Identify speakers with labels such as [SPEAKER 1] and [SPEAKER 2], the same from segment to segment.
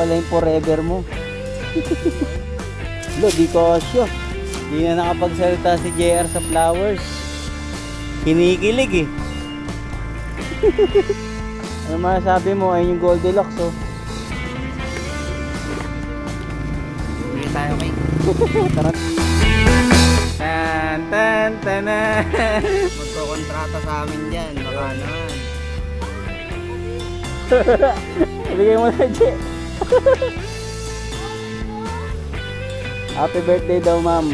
[SPEAKER 1] pala yung forever mo. Lo, di ko asyo. Di na nakapagsalita si JR sa flowers. Kinikilig eh. Ano masasabi mo? Ayun yung Goldilocks oh.
[SPEAKER 2] Hindi tayo kay.
[SPEAKER 1] Tara. Tan tan tanan.
[SPEAKER 2] Magkokontrata sa amin dyan. Baka naman.
[SPEAKER 1] Ibigay mo na, Che. Happy birthday daw, ma'am.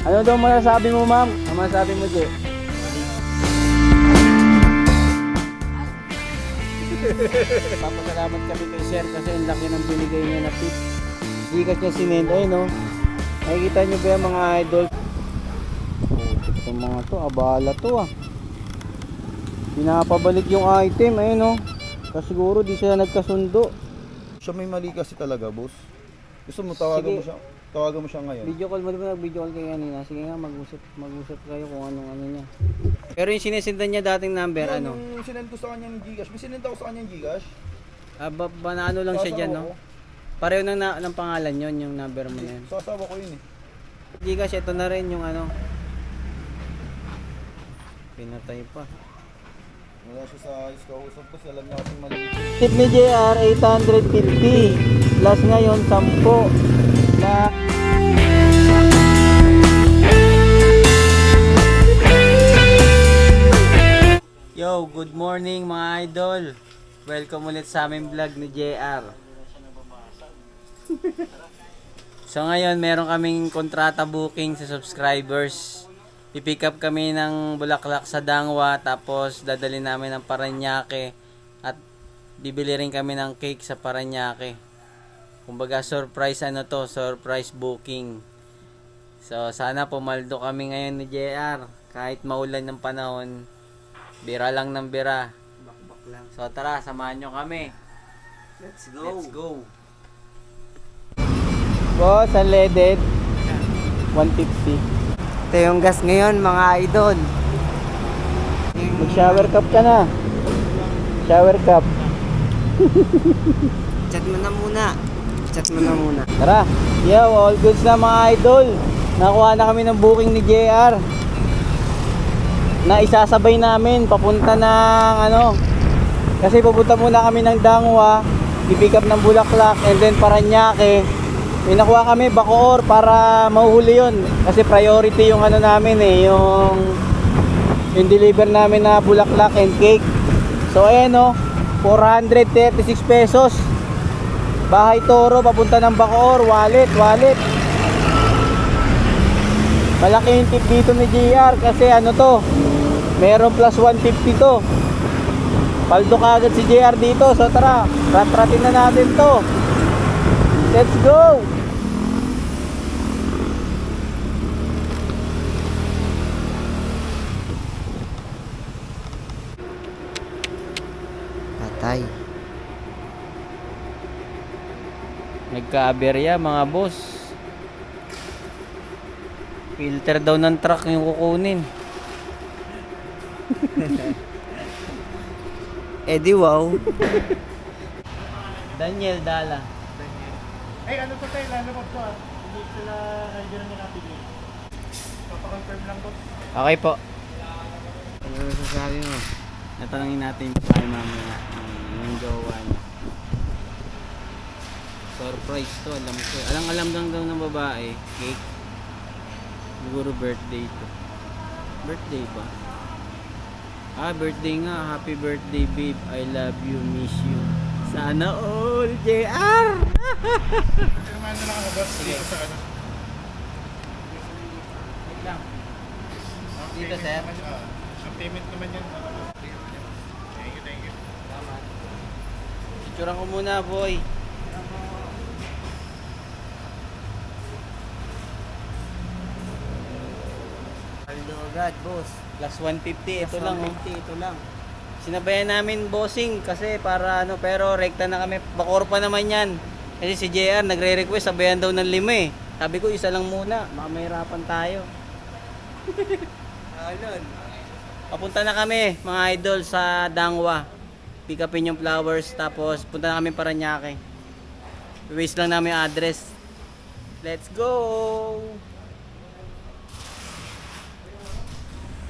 [SPEAKER 1] Ano daw masasabi mo, ma'am? Ano masasabi mo, Che? Papasalamat kami kay Sir kasi ang laki ng binigay niya na tip. Gikas niya sinend. Ayun, no? Nakikita niyo ba yung mga idol? Oh, itong mga to, abala to ah. Pinapabalik yung item, ayun, no? Kasi siguro di sila nagkasundo.
[SPEAKER 3] Siya may mali kasi talaga, boss. Gusto mo tawagan mo siya ngayon.
[SPEAKER 1] Video call mo, di ba nag-video call kayo kanina? Sige nga, mag-usap kayo kung anong ano niya. Pero yung sinisindan niya dating number,
[SPEAKER 3] Yun,
[SPEAKER 1] ano?
[SPEAKER 3] yung sinend ko sa kanya ng Gcash. May sinend ako sa kanya ng Gcash.
[SPEAKER 1] Banaano lang siya dyan, no? Pareho ng pangalan yon yung number mo na yun.
[SPEAKER 3] Sa asawa ko yun eh.
[SPEAKER 1] Gcash, ito na rin yung ano. Pinatay pa.
[SPEAKER 3] Wala siya sa ayos kausap ko. Alam niya kasing mali.
[SPEAKER 1] Tip ni JR, 850. Plus ngayon, 10 na... Yo, good morning mga idol. Welcome ulit sa aming vlog ni JR. So ngayon, meron kaming kontrata booking sa subscribers. I-pick up kami ng bulaklak sa Dangwa, tapos dadali namin ng Paranaque at bibili rin kami ng cake sa Paranaque. Kumbaga surprise ano to, surprise booking. So sana pumaldo kami ngayon ni JR kahit maulan ng panahon. Bira lang ng bira.
[SPEAKER 2] Bakbak lang.
[SPEAKER 1] So tara, samahan nyo kami.
[SPEAKER 2] Let's go.
[SPEAKER 1] Let's go. Boss, unleaded 150.
[SPEAKER 2] Ito yung gas ngayon mga idol.
[SPEAKER 1] Mag-shower cup ka na. Shower cup.
[SPEAKER 2] Chat mo na muna. Chat mo na muna.
[SPEAKER 1] Tara. Yo, all goods na mga idol. Nakuha na kami ng booking ni JR. Na isasabay namin papunta ng ano. Kasi pupunta muna kami ng Dangwa, i-pick up ng Bulaklak and then Paranaque. May nakuha kami Bacoor para mahuhuli yun. Kasi priority yung ano namin eh, yung deliver namin na Bulaklak and cake. So ayan o, 436 pesos. Bahay Toro, papunta ng Bacoor, wallet. Malaki yung tip dito ni JR kasi ano to, meron plus 150 to. Paldo kagad si JR dito. So tara, rat-ratin na natin to. Let's go!
[SPEAKER 2] Patay.
[SPEAKER 1] Nagka-aberya mga boss. Filter daw ng truck yung kukunin.
[SPEAKER 2] Eddie wow.
[SPEAKER 1] Daniel Dala.
[SPEAKER 4] Ay, ano to tayo? Lalo ko to ah. Hindi sila rider na napili. Papakonfirm lang ko.
[SPEAKER 1] Okay po.
[SPEAKER 2] Ano masasabi mo?
[SPEAKER 1] Natanungin natin kay mamaya yung jowa niya. Surprise to, alam ko. Alam lang daw ng babae, cake. Siguro birthday to. Birthday ba? Birthday nga. Happy birthday babe. I love you, miss you. Sana all, JR!
[SPEAKER 4] Firmahan na lang ako boss. Dito sa ano.
[SPEAKER 1] Wait lang. Dito, sir.
[SPEAKER 4] Ang payment naman yan. Thank you.
[SPEAKER 1] Salamat. Picturean ko muna, boy.
[SPEAKER 2] Paldo agad, boss.
[SPEAKER 1] Plus 150, ito lang.
[SPEAKER 2] 150, ito lang.
[SPEAKER 1] Sinabayan namin bossing kasi para ano, pero rekta na kami. Bacoor pa naman yan. Kasi si JR nagre-request, sabayan daw ng 5 eh. Sabi ko isa lang muna, baka mahirapan tayo.
[SPEAKER 2] Alon.
[SPEAKER 1] Papunta na kami mga idol sa Dangwa. Pick upin yung flowers, tapos punta na kami Paranaque. waste lang namin yung address. Let's go!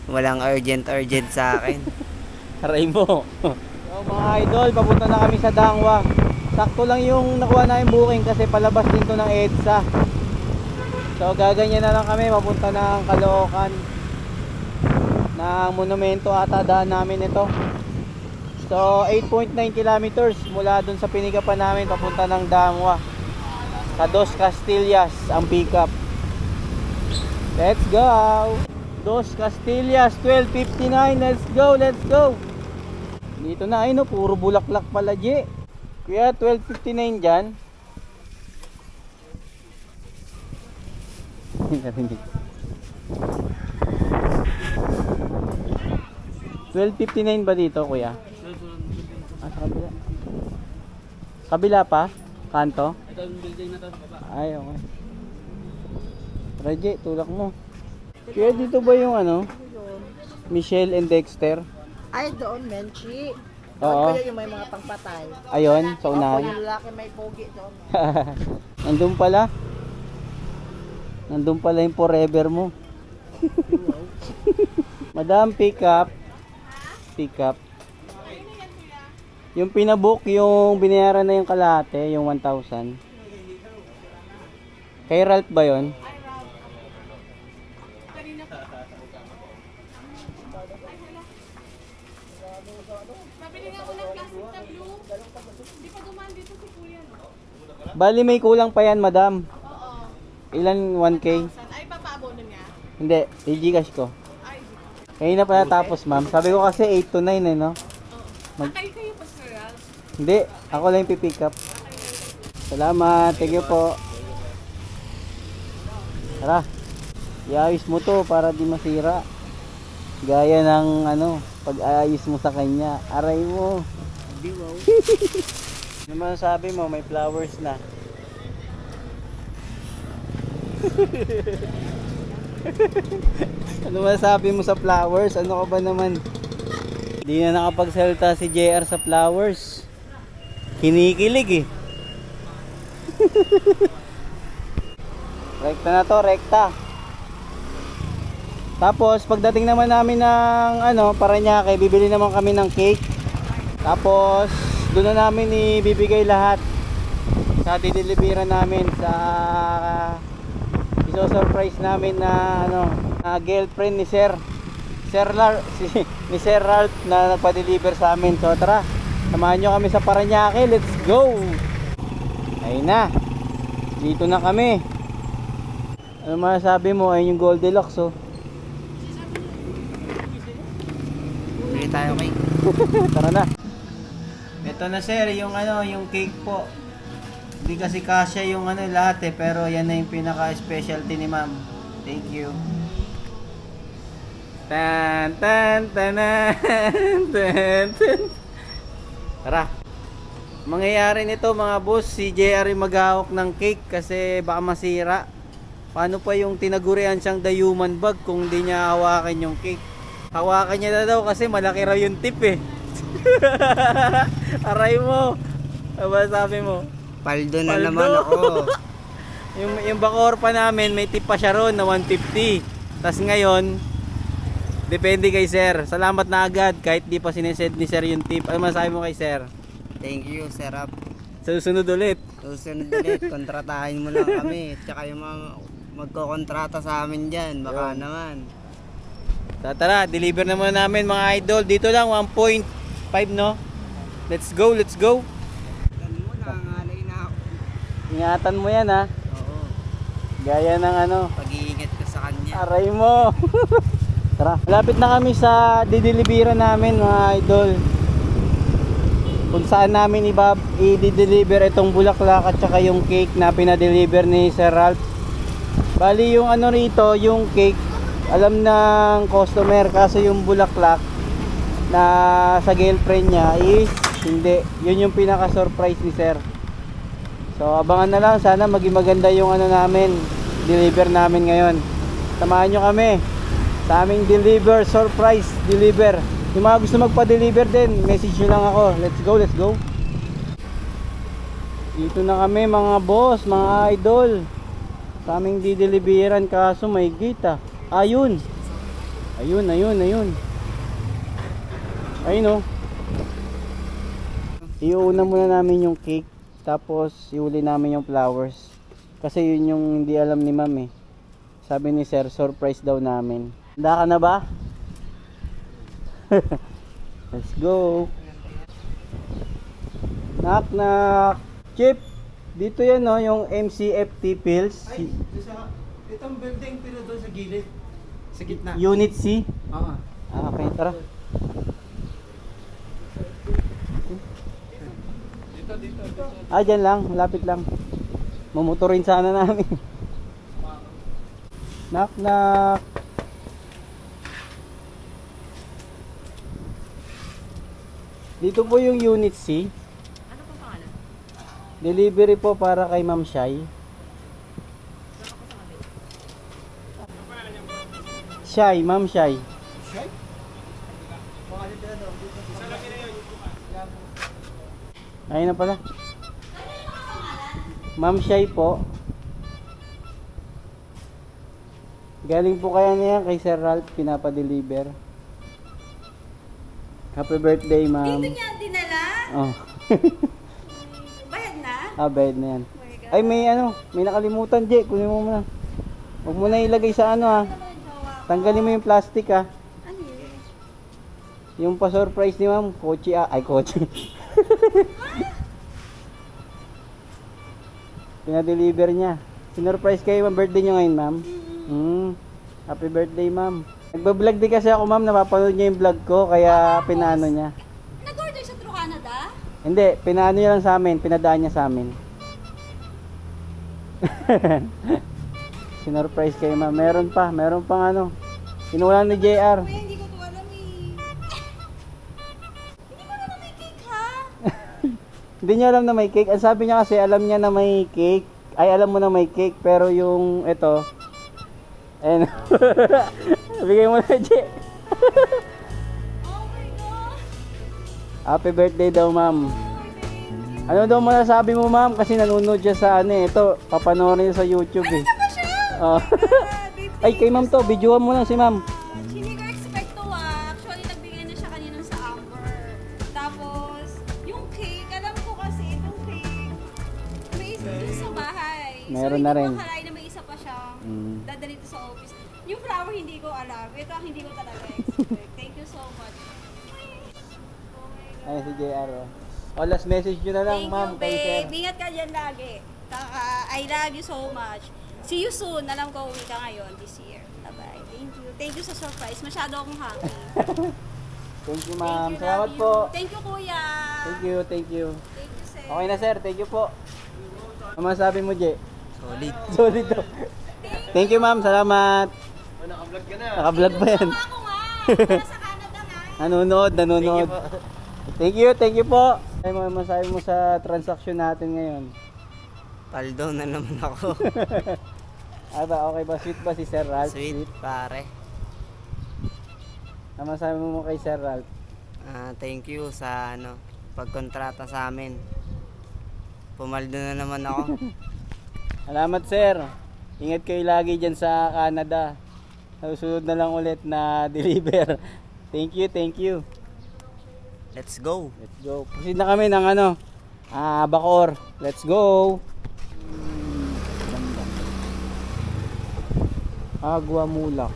[SPEAKER 2] Walang urgent sa akin.
[SPEAKER 1] Aray mo. So, mga idol, papunta na kami sa Dangwa. Sakto lang yung nakuha namin booking kasi palabas din to ng EDSA. So gaganyan na lang kami, papunta ng Caloocan. Ng monumento ata daan namin ito. So 8.9 kilometers mula dun sa pinikapan namin papunta ng Dangwa. Sa Dos Castillas ang pick up. Let's go! Dos Castillas 12:59. Let's go, let's go. Dito na ay no, puro bulaklak pala, J. Kuya, 12:59 diyan. 12:59 ba dito, kuya? Ah, sa kabila. Kabila pa? Kanto?
[SPEAKER 2] Ito yung building na to, baba.
[SPEAKER 1] Ay, okay. Raje, tulak mo. Kaya dito ba yung ano? Michelle and Dexter?
[SPEAKER 5] Ay, doon, Menchi.
[SPEAKER 1] Oo.
[SPEAKER 5] Doon kayo yung may mga pangpatay.
[SPEAKER 1] Ayun, sa
[SPEAKER 5] Opo,
[SPEAKER 1] unahan.
[SPEAKER 5] yung lalaki may pogi doon.
[SPEAKER 1] Nandun pala. Nandun pala yung forever mo. Madam, pick up. Pick up. Yung pinabook, yung binayaran na yung kalahati, yung 1,000. Kay Ralph ba yun?
[SPEAKER 6] Mabili nga ako ng plastic na blue. Hindi pa dumaan dito si Kuya, no?
[SPEAKER 1] Bali may kulang pa yan, madam.
[SPEAKER 6] Oo.
[SPEAKER 1] Ilan 1K?
[SPEAKER 6] Ay, papaabono niya?
[SPEAKER 1] Hindi, i-Gcash ko.
[SPEAKER 6] Ay,
[SPEAKER 1] Ngayon na pala tapos, ma'am. Sabi ko kasi 8 to 9 eh, no? Mag-
[SPEAKER 6] kayo pa, Sir Ralph.
[SPEAKER 1] Hindi, ako lang yung pipick up. Salamat, thank you po. Tara, iayos mo to para di masira. Gaya ng ano, pag-ayos mo sa kanya. Aray mo. Ano masasabi mo, may flowers na. Ano masasabi mo sa flowers? Ano ka ba naman? Di na nakapagsalita si JR sa flowers. Kinikilig eh. Rekta na to, rekta. Tapos pagdating naman namin ng ano, Parañaque, bibili naman kami ng cake. Tapos doon na namin ibibigay lahat sa dideliveran namin sa iso-surprise namin na ano, na girlfriend ni Sir ni Sir Ralph na nagpa-deliver sa amin. So tara, samahan nyo kami sa Parañaque. Let's go! Ayun na. Dito na kami. Ano masasabi mo? Ayun yung Goldilocks, oh.
[SPEAKER 2] Bili tayo kay.
[SPEAKER 1] Tara na. Ito na, sir, yung ano, yung cake po. Hindi kasi kasya yung ano lahat eh, pero yan na yung pinaka-specialty ni ma'am. Thank you. Tan tan tanan tan tan. Tara. Mangyayari nito mga boss, si JR yung maghahawak ng cake kasi baka masira. Paano pa yung tinagurian siyang the human bag kung hindi niya hawakan yung cake? Hawakan niya na daw kasi malaki raw yung tip eh. Aray mo. Ano ba sabi mo?
[SPEAKER 2] Paldo na
[SPEAKER 1] Paldo.
[SPEAKER 2] naman ako.
[SPEAKER 1] yung bakor pa namin may tip pa siya ron na 150. Tapos ngayon, depende kay sir. Salamat na agad kahit di pa sinesend ni sir yung tip. Ano masabi mo kay sir?
[SPEAKER 2] Thank you, Sir Rap.
[SPEAKER 1] Susunod ulit.
[SPEAKER 2] Susunod ulit, kontratahin mo lang kami. Tsaka yung mga magkokontrata sa amin dyan, baka naman.
[SPEAKER 1] Tara, deliver naman namin mga idol. Dito lang 1.5 no. Let's go, let's go.
[SPEAKER 2] Ganun mo, nangangalay na ako.
[SPEAKER 1] Ingatan mo yan ha.
[SPEAKER 2] Oo,
[SPEAKER 1] Gaya ng ano.
[SPEAKER 2] pag-iingat ko sa kanya.
[SPEAKER 1] Aray mo. Tara, malapit na kami sa dideliveran namin mga idol. Kung saan namin i-deliver itong bulaklak at saka yung cake na pinadeliver ni Sir Ralph. Bali yung ano rito, yung cake, alam ng customer, kaso yung bulaklak na sa girlfriend niya is hindi. Yun yung pinaka-surprise ni Sir. So abangan na lang, sana maging maganda yung ano namin, deliver namin ngayon. Samahan nyo kami sa aming deliver, surprise deliver. Yung mga gusto magpa-deliver din, message nyo lang ako. Let's go, let's go. Dito na kami mga boss, mga idol. Kaming dideliveran kaso may gate ah. Ayun. Ayun. Ayun oh. Iuuna muna namin yung cake. Tapos iuli namin yung flowers. Kasi yun yung hindi alam ni ma'am eh. Sabi ni sir, surprise daw namin. Handa ka na ba? Let's go. Knock knock. Chip, dito yan no, yung MCFT pills.
[SPEAKER 2] Itong building pero doon sa gilid. Sa gitna.
[SPEAKER 1] Unit C.
[SPEAKER 2] Oo.
[SPEAKER 1] Okay, tara. Dyan lang, lapit lang. Mamotorin sana namin. Knock knock. Dito po yung Unit C.
[SPEAKER 6] Ano pong pangalan?
[SPEAKER 1] Delivery po para kay Ma'am Shai. Shai, Ma'am Shai. Ayun na pala. Ma'am Shai po. Galing po kaya niya kay Sir Ralph, pinapa-deliver. Happy birthday, ma'am.
[SPEAKER 6] Dito niya dinala?
[SPEAKER 1] Oh.
[SPEAKER 6] Bayad na?
[SPEAKER 1] Bayad na yan.
[SPEAKER 6] Oh my God.
[SPEAKER 1] Ay, may nakalimutan, Je. Kunin mo muna. Huwag mo na ilagay sa ano, ha. Tanggalin mo yung plastic, ha.
[SPEAKER 6] Ano yun?
[SPEAKER 1] Yung pa-surprise ni ma'am, kotse, ay, kotse. Pinadeliver niya. Sinurprise kayo, ma'am. Birthday niyo ngayon, ma'am. Happy birthday, ma'am. Nagbablog din kasi ako, ma'am. Napapanood niya yung vlog ko, kaya pinaano niya.
[SPEAKER 6] Nag-order sa True Canada?
[SPEAKER 1] Hindi, pinaano niya lang sa amin. Pinadaan niya sa amin. Sinurprise kayo, ma'am. Meron pang ano. Kinuha ni JR.
[SPEAKER 6] Kuya, hindi ko to alam eh. Hindi ko na may cake ha?
[SPEAKER 1] Hindi niya alam na may cake. Ang sabi niya kasi, alam niya na may cake. Ay, alam mo na may cake. Pero yung ito, ayun. Bigay mo na, Je.
[SPEAKER 6] Oh my God.
[SPEAKER 1] Happy birthday daw, ma'am. Ano daw masasabi mo, ma'am? Kasi nanonood siya sa ano eh. Ito, papanoorin niya sa YouTube eh.
[SPEAKER 6] Ano ba siya?
[SPEAKER 1] Oh. Ay, kay ma'am to. Videoan mo lang si ma'am.
[SPEAKER 6] Hindi ko expect to Actually, nagbigay na siya kanina sa Amber. Tapos, yung cake, alam ko kasi itong cake, may isa dun sa bahay.
[SPEAKER 1] Meron na rin.
[SPEAKER 6] So, hindi ko akalain na may isa pa siyang dadali to sa office. Yung flower, hindi ko alam. Ito ang hindi ko talaga expect. Thank you so much.
[SPEAKER 1] Ay, si JR. Oh, last message nyo na lang,
[SPEAKER 6] Thank
[SPEAKER 1] ma'am.
[SPEAKER 6] you,
[SPEAKER 1] Kay sir.
[SPEAKER 6] babe. Ingat ka dyan lagi. I love you so much. See you soon. Alam ko uwi ka ngayon this year. Bye-bye. Thank you. Thank you sa surprise. Masyado akong happy.
[SPEAKER 1] Thank you, ma'am.
[SPEAKER 6] Thank you,
[SPEAKER 1] Salamat
[SPEAKER 6] love you.
[SPEAKER 1] po.
[SPEAKER 6] Thank you, kuya.
[SPEAKER 1] Thank you, thank you.
[SPEAKER 6] Thank you, sir.
[SPEAKER 1] Okay na, sir. Thank you po. Ano masabi mo, Je?
[SPEAKER 2] Solid.
[SPEAKER 1] Solid to. Thank you, ma'am. Salamat.
[SPEAKER 3] Naka-vlog ka na.
[SPEAKER 1] Naka-vlog pa yan.
[SPEAKER 6] Ako nga. Nasa Canada nga.
[SPEAKER 1] Nanonood. Thank you po. Ay, mga masabi mo sa transaction natin ngayon.
[SPEAKER 2] Paldo na naman ako.
[SPEAKER 1] Ay ba, okay ba? Sweet ba si Sir Ralph?
[SPEAKER 2] Sweet, pare.
[SPEAKER 1] Ano masabi mo kay Sir Ralph?
[SPEAKER 2] Thank you sa pagkontrata sa amin. Pumaldo na naman ako.
[SPEAKER 1] Salamat, sir. Ingat kayo lagi dyan sa Canada. Susunod na lang ulit na deliver. Thank you.
[SPEAKER 2] Let's go.
[SPEAKER 1] Let's go. Proceed na kami ng Bacoor. Let's go. Agua Mulak.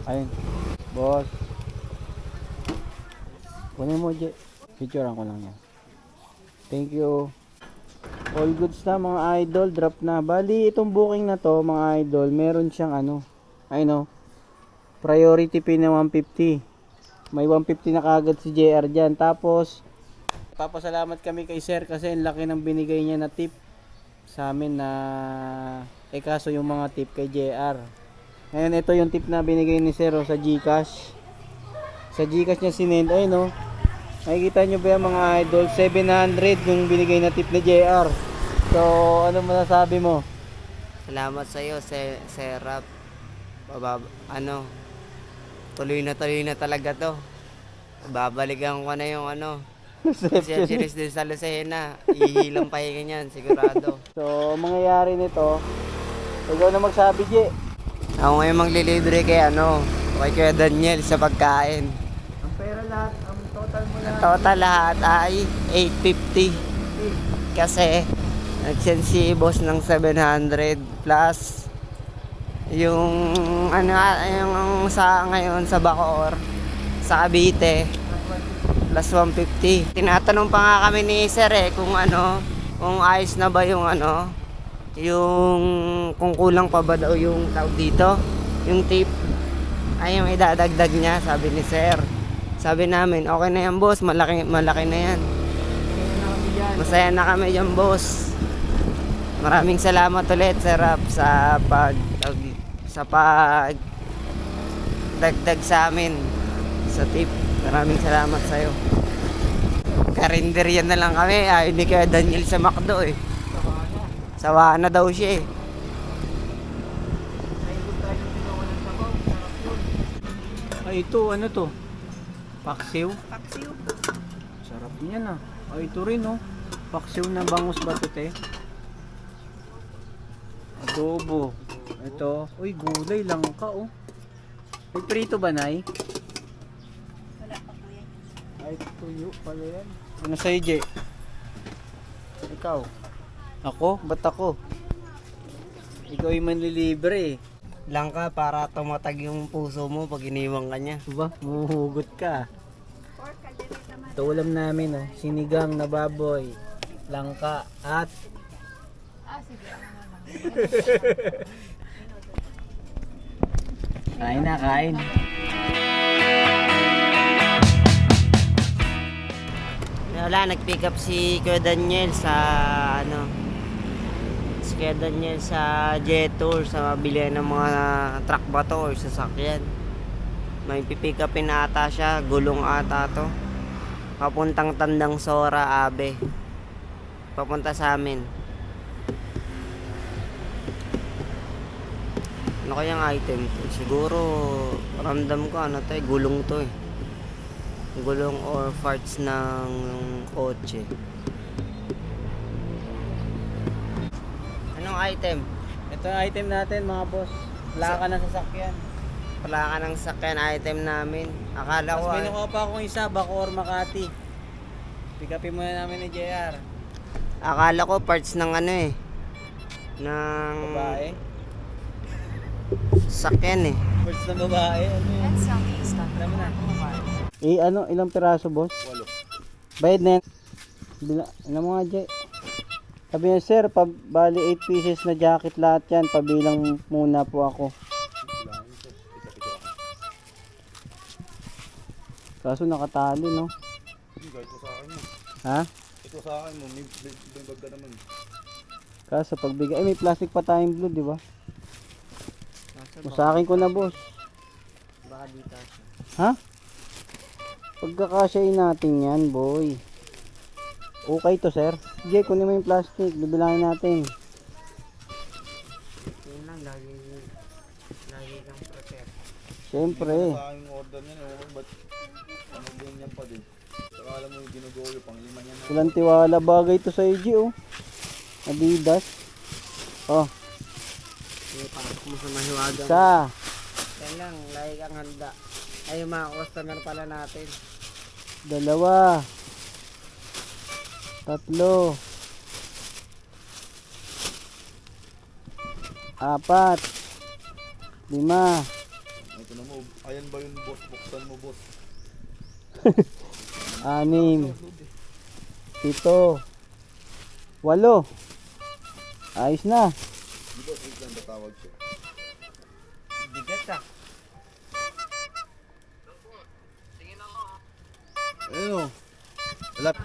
[SPEAKER 1] Ayun. Boss. Kunin mo, Je. Picturean ko lang yan. Thank you. All goods na mga idol. Drop na. Bali, itong booking na to mga idol, meron siyang priority pay na 150. May 150 na kagad si JR dyan. Tapos, papasalamat kami kay sir kasi ang laki ng binigay niya na tip sa amin na kaso yung mga tip kay JR. Ngayon, ito yung tip na binigay ni sir sa GCash. Sa GCash niya sinend. Ayun no. Makikita nyo ba yung mga idol? 700 yung binigay na tip ni JR. So, ano masasabi mo?
[SPEAKER 2] Salamat sa iyo, Sir Rap. Tuloy na talaga to. Babalikan ko na yung Special series din sa Lucena. Ihilang pahinga niyan, sigurado.
[SPEAKER 1] So, ang mangyayari nito, ikaw na magsabi, Je.
[SPEAKER 2] Ako ngayon maglilibre kay kay Kuya Daniel sa pagkain.
[SPEAKER 1] Ang pera lahat, ang total mo
[SPEAKER 2] Ang total lahat ay 850. Kasi nag-send si boss ng 700 plus yung yung sa ngayon sa Bacoor sa Cavite plus 150. Tinatanong pa nga kami ni Sir kung kung ayos na ba yung yung kung kulang pa ba daw yung tawag dito, yung tip ay yung idadagdag niya, sabi ni Sir. Sabi namin, okay na yan boss, malaki na yan. Masaya na kami dyan boss. Maraming salamat ulit Sir Rap sa pag dagdag sa amin sa tip. Maraming salamat sa'yo. Karinder yan na lang kami. Ayaw ni Kuya Daniel sa McDo Sawa na daw siya
[SPEAKER 1] Ay, ito, ano to? Paksiw?
[SPEAKER 6] Paksiw.
[SPEAKER 1] Sarap niyan ah. Ay, ito rin oh. Paksiw na bangus ba ito, te? Adobo. Ito. Uy, gulay lang ka oh. May prito ba, Nay?
[SPEAKER 6] Wala pa kuya.
[SPEAKER 1] Ay, tuyo pala yan. Ano sa'yo, Je? Ikaw? Ako? Ba't ako? Ikaw yung manlilibre eh.
[SPEAKER 2] Langka para tumatag yung puso mo pag iniwang ka niya.
[SPEAKER 1] Diba? Muhugot ka.
[SPEAKER 6] Or kaldereta naman.
[SPEAKER 1] Ito ulam namin oh. Sinigang na baboy. Langka at kain na, kain.
[SPEAKER 2] Wala, nag-pick up si Kuya Daniel sa Kuya Daniel sa Jetour sa mabili ng mga truck ba to or sasakyan. May pipick upin ata siya, gulong ata to. Papuntang Tandang Sora, Abe. Papunta sa amin. Ano kayang item to? Siguro ramdam ko gulong to gulong or parts ng kotse. Anong item?
[SPEAKER 1] Ito ang item natin mga boss. Plaka ng sasakyan.
[SPEAKER 2] Plaka ng sasakyan item namin. Akala ko
[SPEAKER 1] Tapos may nakuha pa akong isa, Bacoor, Makati. Pick upin muna namin ni JR.
[SPEAKER 2] akala ko parts ng ng
[SPEAKER 1] Babae.
[SPEAKER 2] sasakyan
[SPEAKER 1] Birds na babae. Ano yun?
[SPEAKER 6] That's amazing.
[SPEAKER 1] Alam mo na. Ilang piraso boss? 8. Bayad na yan. Alam mo nga, Jay. Sabi niya, sir, bali 8 pieces na jacket lahat yan. Pabilang muna po ako. Kaso nakatali, no?
[SPEAKER 3] Ito sa akin mo.
[SPEAKER 1] Ha?
[SPEAKER 3] Ito sa akin mo. May bag ka naman.
[SPEAKER 1] Kaso pagbigay, may plastic pa tayong blue, di ba? O, sa akin ko na, boss.
[SPEAKER 2] baka dito
[SPEAKER 1] Ha? Pagkakasyain natin yan, boy. Okay to, sir. Jay, kunin mo yung plastic. Bibilangin natin.
[SPEAKER 2] yun lang lagi kang prepare.
[SPEAKER 1] Siyempre.
[SPEAKER 3] Sa akin yung order niya. Ba't ganyan pa din? Saka alam mo yung ginugoyo. Pang-lima niya na.
[SPEAKER 1] Walang tiwala bagay to sa EG, oh. Adidas. Oh,
[SPEAKER 2] Pasok mo sa mahiwaga
[SPEAKER 1] isa.
[SPEAKER 2] yan lang lagi kang handa ay yung mga customer pala natin.
[SPEAKER 1] 2. 3. 4. 5.
[SPEAKER 3] Ito na mo. Ayan ba yung boss? Buksan mo, boss.
[SPEAKER 1] 6. 7. 8. Ayos na.
[SPEAKER 3] Di ba? Wait lang, tatawag siya.
[SPEAKER 2] Bigat
[SPEAKER 3] Ayun o.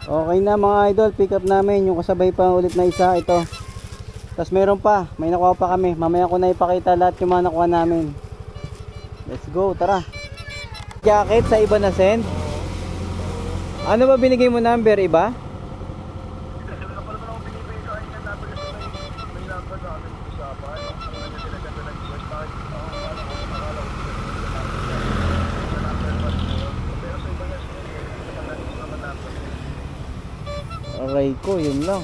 [SPEAKER 1] Okay na mga idol, pick up namin yung kasabay pa ulit na isa, ito. Tapos meron pa, may nakuha pa kami. Mamaya ko na ipakita lahat yung mga nakuha namin. Let's go, tara. Jacket sa iba na send. Ano ba binigay mo number, iba? Aray ko, yun lang.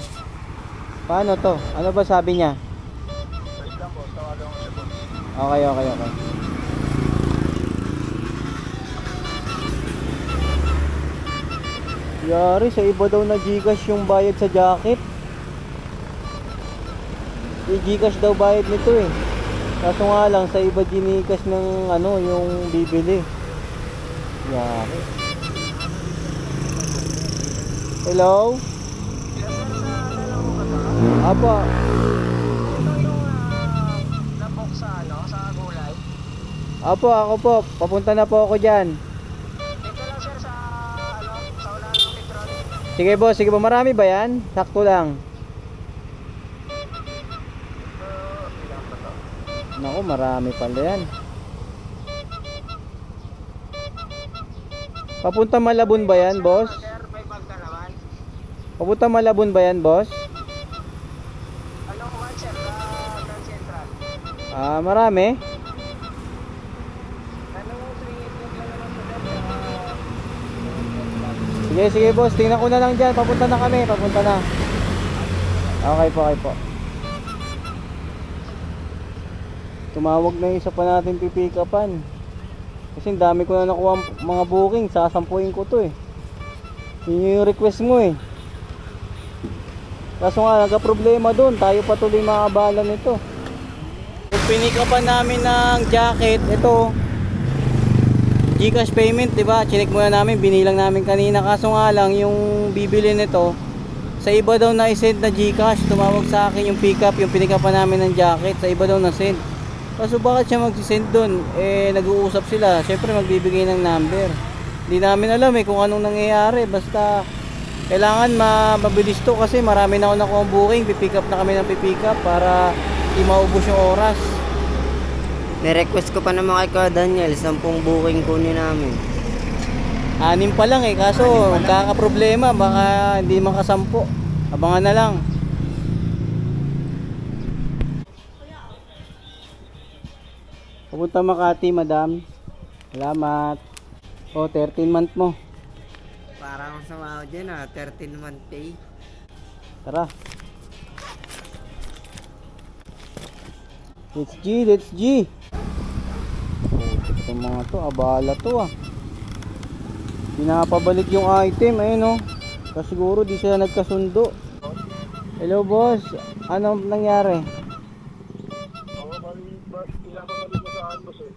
[SPEAKER 1] Paano to? Ano ba sabi niya?
[SPEAKER 3] Wait lang po, tawagan ko siya po.
[SPEAKER 1] Okay, okay, okay. Yari, sa iba daw na Gcash yung bayad sa jacket. Gcash daw bayad nito eh. Kaso nga lang, sa iba Gcash ng ano, yung bibili. Yari. Hello? Apa? Apo, ako po. Papunta na po ako dyan. Sige boss, sige po. Marami ba yan? Sakto lang. Naku, marami pala yan. Papunta Malabon ba yan, boss? Papunta Malabon ba yan, boss? Ah, marami. Sige, sige boss, tingnan ko na lang dyan. Papunta na kami, papunta na. Okay po, okay po. Tumawag na yung isa pa natin pipikapan. Kasi dami ko na nakuha mga booking. Sasampuin ko to eh. Yun yung request mo eh. Kaso nga, nagka-problema doon. Tayo patuloy makabala nito. Kung pinikapan namin ng jacket, ito Gcash payment, diba? Chinek muna namin, binilang namin kanina. Kaso nga lang, yung bibili nito, sa iba daw na i-send na Gcash. Tumawag sa akin yung pickup, yung pinikapan namin ng jacket. Sa iba daw na send. Kaso bakit siya mag-send doon? Eh, nag-uusap sila. Siyempre, magbibigay ng number. Hindi namin alam eh kung anong nangyayari. Basta, kailangan mabilis to kasi marami na ako nakuha booking. Pipick up na kami ng pipick up para di maubos yung oras.
[SPEAKER 2] Ni-request ko pa naman kay Kuya Daniel, 10 booking kunin namin.
[SPEAKER 1] 6 pa lang eh, kaso kaka-problema, baka hindi makasampo. Abangan na lang. Pupunta Makati, madam. Salamat. O, 13 month mo.
[SPEAKER 2] Parang sumahod dyan 13-month pay.
[SPEAKER 1] Tara. Let's G, let's G. Ito mga to, abala to ah. Pinapabalik yung item, ayun oh. Kasi siguro di sila nagkasundo. Hello boss, anong nangyari?
[SPEAKER 3] Oo, pinapabalik mo sa akin, boss eh.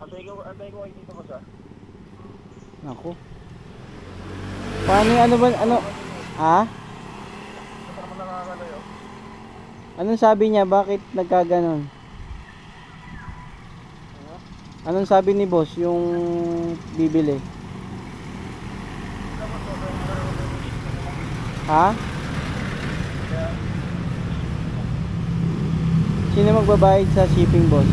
[SPEAKER 3] Antay ko kayo dito, boss ah.
[SPEAKER 1] Ako. Paano ano ba, ano? Ha?
[SPEAKER 3] Basta naman nakakalayo.
[SPEAKER 1] Anong sabi niya? Bakit nagkaganon? Anong sabi ni boss yung bibili? Ha? Sino magbabayad sa shipping, boss?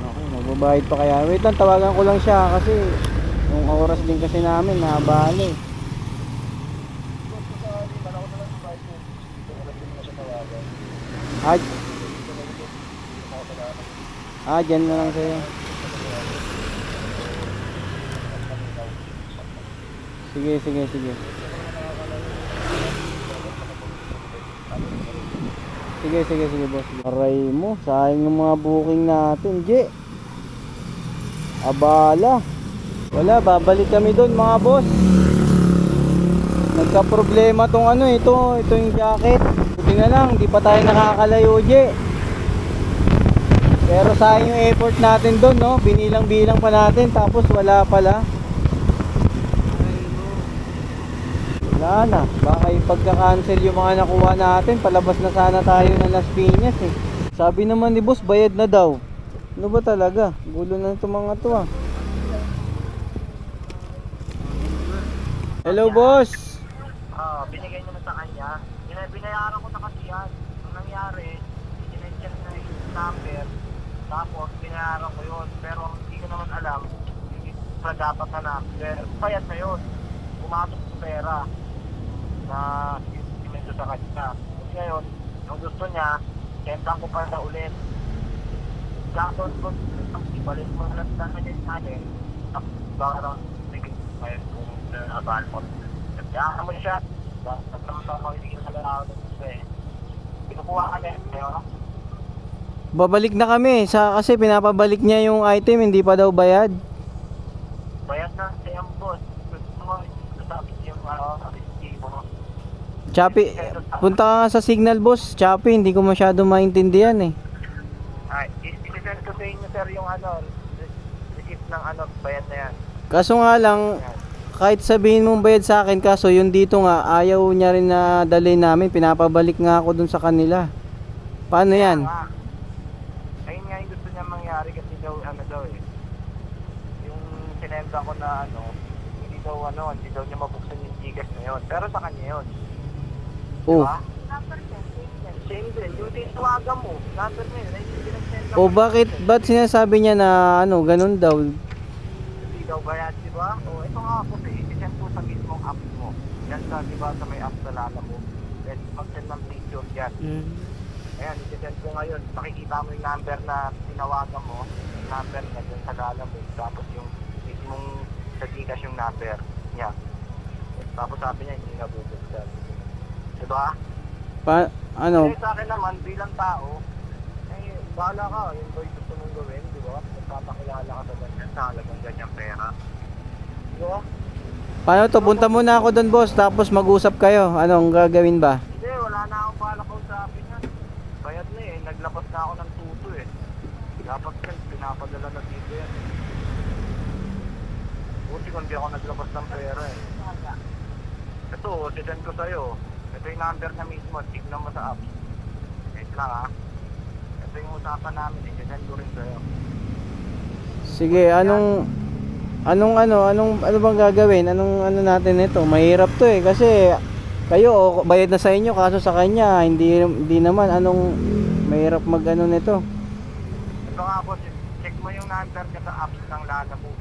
[SPEAKER 1] Ako, magbabayad pa kaya. Wait lang, tawagan ko lang siya kasi yung oras din kasi namin nabali. Dyan na lang sa'yo. Sige, sige, sige. Sige, sige, sige, boss. Aray mo, sayang yung mga booking natin, J. Abala. Wala, babalik kami doon, mga boss. Nagka-problema tong ano, ito yung jacket. Buti na lang, di pa tayo nakakalayo, J. Pero sayang yung effort natin doon, no? Binilang-bilang pa natin, tapos wala pala. Wala na. Baka ipagka-cancel yung mga nakuha natin, palabas na sana tayo ng Las Piñas, eh. Sabi naman ni boss, bayad na daw. Ano ba talaga? Gulo na itong mga to, ah. Hello, boss.
[SPEAKER 3] Binigay niyo na sa kanya. Binayaran ko na kasi yan. Ang nangyari, sinenchen na yung number. Tapos, binayaran ko yun. Pero hindi ko naman alam, hindi pa dapat na number. Payat na yun. Pumasok sa pera na sinimento sa kanya. Kasi ngayon, yung gusto niya, sentan ko pa na ulit. Gakon ko, ibalik mo lang sa akin natin. Tapos parang sige, may kung abal mo. Kaya mo siya. Tapos naman sa mga hindi ka nalalaman ng eh. Pinukuha ka niya. Kaya
[SPEAKER 1] Babalik na kami kasi pinapabalik niya yung item, hindi pa daw bayad.
[SPEAKER 3] bayad na siya yung boss. Gusto mo, sabi yung resibo.
[SPEAKER 1] Chappy, punta ka nga sa signal boss. Chappy, hindi ko masyado maintindihan eh.
[SPEAKER 3] Ay, isisend ko sa inyo sir yung receipt ng bayad na yan.
[SPEAKER 1] Kaso nga lang, kahit sabihin mong bayad sa akin, kaso yung dito nga, ayaw niya rin na dalhin namin. Pinapabalik nga ako dun sa kanila. Paano yan?
[SPEAKER 3] Ah, ayun nga yung gusto niya mangyari kasi daw yung sinenda ko na hindi daw niya mabuksan yung Gcash na yun. Pero sa kanya yun.
[SPEAKER 1] Oh,
[SPEAKER 3] Diba? Same din. Yung tinawagan mo, number mo yun. Ay, yung pinagsenda
[SPEAKER 1] oh
[SPEAKER 3] mo.
[SPEAKER 1] ba't sinasabi niya na ganun daw?
[SPEAKER 3] Hindi daw bayad, di ba? O, ito nga ako, i-send po sa mismong app mo. Yan sa, di ba, sa may app sa Lala mo. Then, mag-send ng picture yan. Ayan, i-send ko ngayon. Makikita mo yung number na tinawagan mo. Yung number niya dyan sa Lala mo. Tapos yung mismong sa Gcash yung number niya. Tapos sabi niya, hindi nabubuksan. Di ba?
[SPEAKER 1] Ano?
[SPEAKER 3] Kasi sa akin naman, bilang tao, bahala ka. Yung boy gusto mong gawin, di ba? Magpapakilala ka sa ganyan, sa halagang ganyang pera. Di ba?
[SPEAKER 1] Paano to? Punta muna ako doon boss, tapos mag-usap kayo. Anong gagawin ba?
[SPEAKER 3] Hindi, wala na akong balak kausapin yan. Bayad na eh, naglabas na ako ng tuto eh. Dapat yan, pinapadala na dito yan. Buti kung di ako naglabas ng pera eh. Ito, sisend ko sa'yo. Ito yung number na mismo, tignan mo sa app. Wait lang ha. Ito yung usapan namin, sisend ko rin sa'yo.
[SPEAKER 1] Sige, ano bang gagawin? Anong natin ito? Mahirap to eh kasi kayo bayad na sa inyo kaso sa kanya hindi naman mahirap nito.
[SPEAKER 3] Ito nga po, check mo yung number niya sa apps ng Lala mo.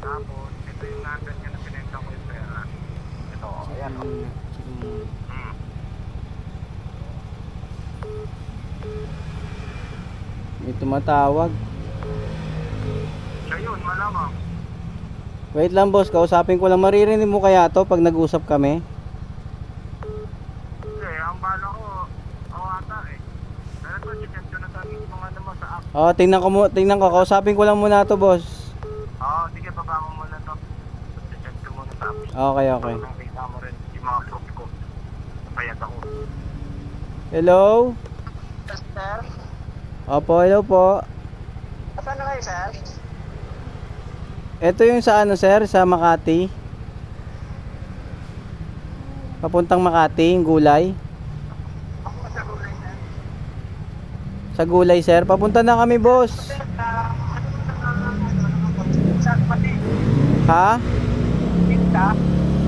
[SPEAKER 3] Tapos, ito yung number niya na sinenda ko yung pera. Ito, ayan.
[SPEAKER 1] May tumatawag.
[SPEAKER 3] Siya yun, malamang.
[SPEAKER 1] Wait lang boss, kausapin ko lang. Maririnig mo kaya to pag nag-usap kami?
[SPEAKER 3] Hindi, ang bala ko, ako ata eh. Pero ito, sisend ko na sa mismo mo sa app.
[SPEAKER 1] Oh, tingnan ko. Kausapin ko lang muna to boss.
[SPEAKER 3] Oo, sige, baba mo muna to. Sisend ko muna sa app.
[SPEAKER 1] Okay.
[SPEAKER 3] Nakita mo rin yung mga proof ko. Napayat ako.
[SPEAKER 1] Hello?
[SPEAKER 3] Sir?
[SPEAKER 1] Opo, hello po.
[SPEAKER 3] Asan na kayo, sir?
[SPEAKER 1] Ito yung sa sir, sa Makati. Papuntang Makati, yung gulay.
[SPEAKER 3] Ako sa gulay, sir.
[SPEAKER 1] Sa gulay sir, papunta na kami boss.
[SPEAKER 3] Sa pati,
[SPEAKER 1] Ha?
[SPEAKER 3] tinta.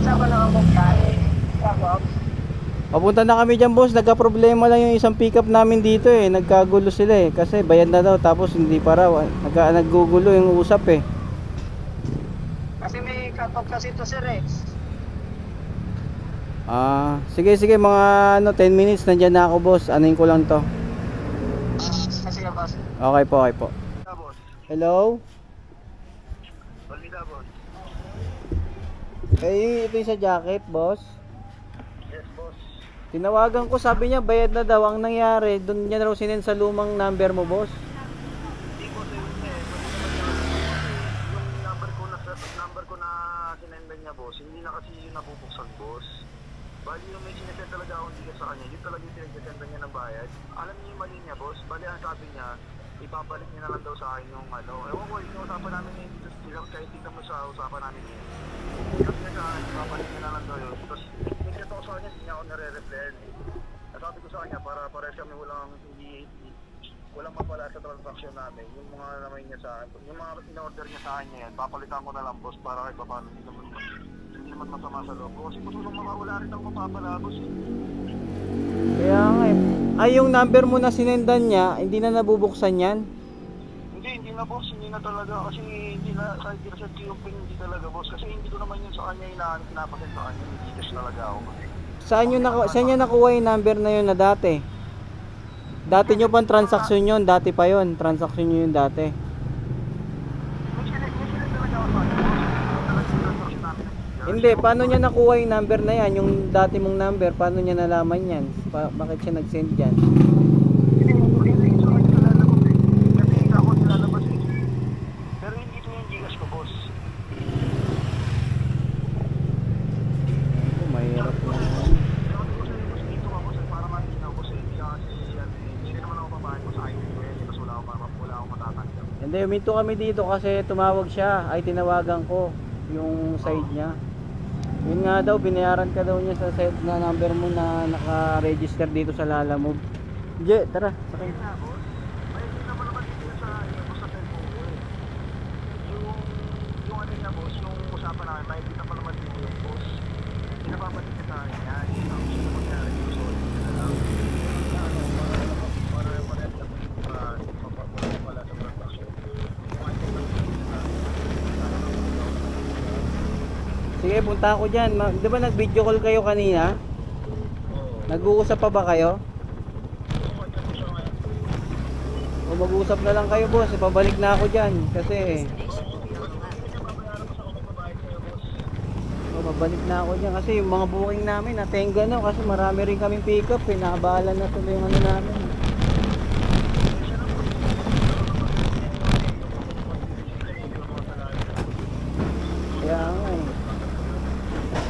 [SPEAKER 3] Sa ba na ako kain? Sa box?
[SPEAKER 1] Papunta na kami dyan boss, nagka-problema lang yung isang pickup namin dito eh. Nagkagulo sila eh, kasi bayad na daw tapos hindi pa raw. Naggugulo yung usap eh.
[SPEAKER 3] Kasi may cut-off kasi ito, sir eh.
[SPEAKER 1] Sige mga 10 minutes nandiyan na ako boss. Anuin ko lang to.
[SPEAKER 3] Kasi boss.
[SPEAKER 1] Okay po.
[SPEAKER 3] Boss.
[SPEAKER 1] Hello?
[SPEAKER 3] Balita, boss.
[SPEAKER 1] Ito yung sa jacket boss.
[SPEAKER 3] Yes, boss.
[SPEAKER 1] Tinawagan ko, sabi niya bayad na daw. Ang nangyari, doon niya raw sinend sa lumang number mo boss.
[SPEAKER 3] Hindi ko sa inyo eh. Yung number ko na sinendan niya, boss, hindi na kasi yun nabubuksan, boss. Bali yung may sinesend talaga ako hindi sa kanya, yun talaga yung sinagsasendan niya ng bayad. Alam niyo yung mali niya, boss. Bali ang sabi niya, ibabalik niya na lang daw sa akin yung ewan ko, yung usapan namin ngayon dito, kahit tingnan mo sa usapan namin ngayon. Sabi niya sa akin, ibabalik niya na lang daw yun. Tapos, nag-chat ako sa kanya, hindi niya ako nare-replyan eh. Sabi ko sa kanya, para pares kami walang mapala sa transaction namin. Yung mga naman niya sa akin, yung mga in-order niya sa akin yan, papalitan ko na lang, boss, para kahit paano hindi naman masama sa loob. Kasi kung wala rin akong mapapala, boss eh.
[SPEAKER 1] Kaya nga eh. Ay, yung number mo na sinendan niya, hindi na nabubuksan yan?
[SPEAKER 3] Hindi na boss, hindi na talaga. Kasi hindi na, kahit i-reset ko yung pin, hindi talaga boss. Kasi hindi ko naman yun sa kanya pinapasend sa kanya. Hindi cash talaga ako.
[SPEAKER 1] Saan niya nakuha yung number na yun na dati? Dati nyo pang transaksyon yun, dati pa yun. Transaksyon nyo yun dati. Hindi, paano niya nakuha yung number na yan? Yung dati mong number, paano niya nalaman yan? Bakit siya nag-send dyan?
[SPEAKER 3] Hindi, yung sa kanya nilalabas eh. Kasi ako nilalabas eh. Pero hindi ito yung Gcash ko, boss.
[SPEAKER 1] Oh, mahirap na.
[SPEAKER 3] Pero ano ko sa'yo, boss, dito ka, boss, para makikita ko, boss, hindi ka kasi, hindi rin naman ako babae ko sa ID ko yan. Kasi wala akong matatanggap.
[SPEAKER 1] Hindi, huminto kami dito kasi tumawag siya. Ay, tinawagan ko yung side niya. Yun nga daw, binayaran ka daw niya sa set na number mo na naka-register dito sa Lalamove. Je, tara, sakay.
[SPEAKER 3] Makikita mo naman dito sa, boss, sa cellphone ko eh. Yung ano niya, boss, yung usapan namin, makikita pa naman dito yung boss. Pinapapalik ka sa akin yan. Ang gusto mo nangyari, gusto ko na lang. Para lang pala sa transaction.
[SPEAKER 1] Sige, punta ako dyan. Di ba nag-video call kayo kanina? Nag-uusap pa ba kayo? O mag-uusap na lang kayo, boss. Pabalik na ako dyan. Kasi... O, babalik na ako dyan. Kasi yung mga booking namin, natenga na. Kasi marami rin kaming pick up. Pinakabalan na tuloy yung ano namin. Kaya nga eh.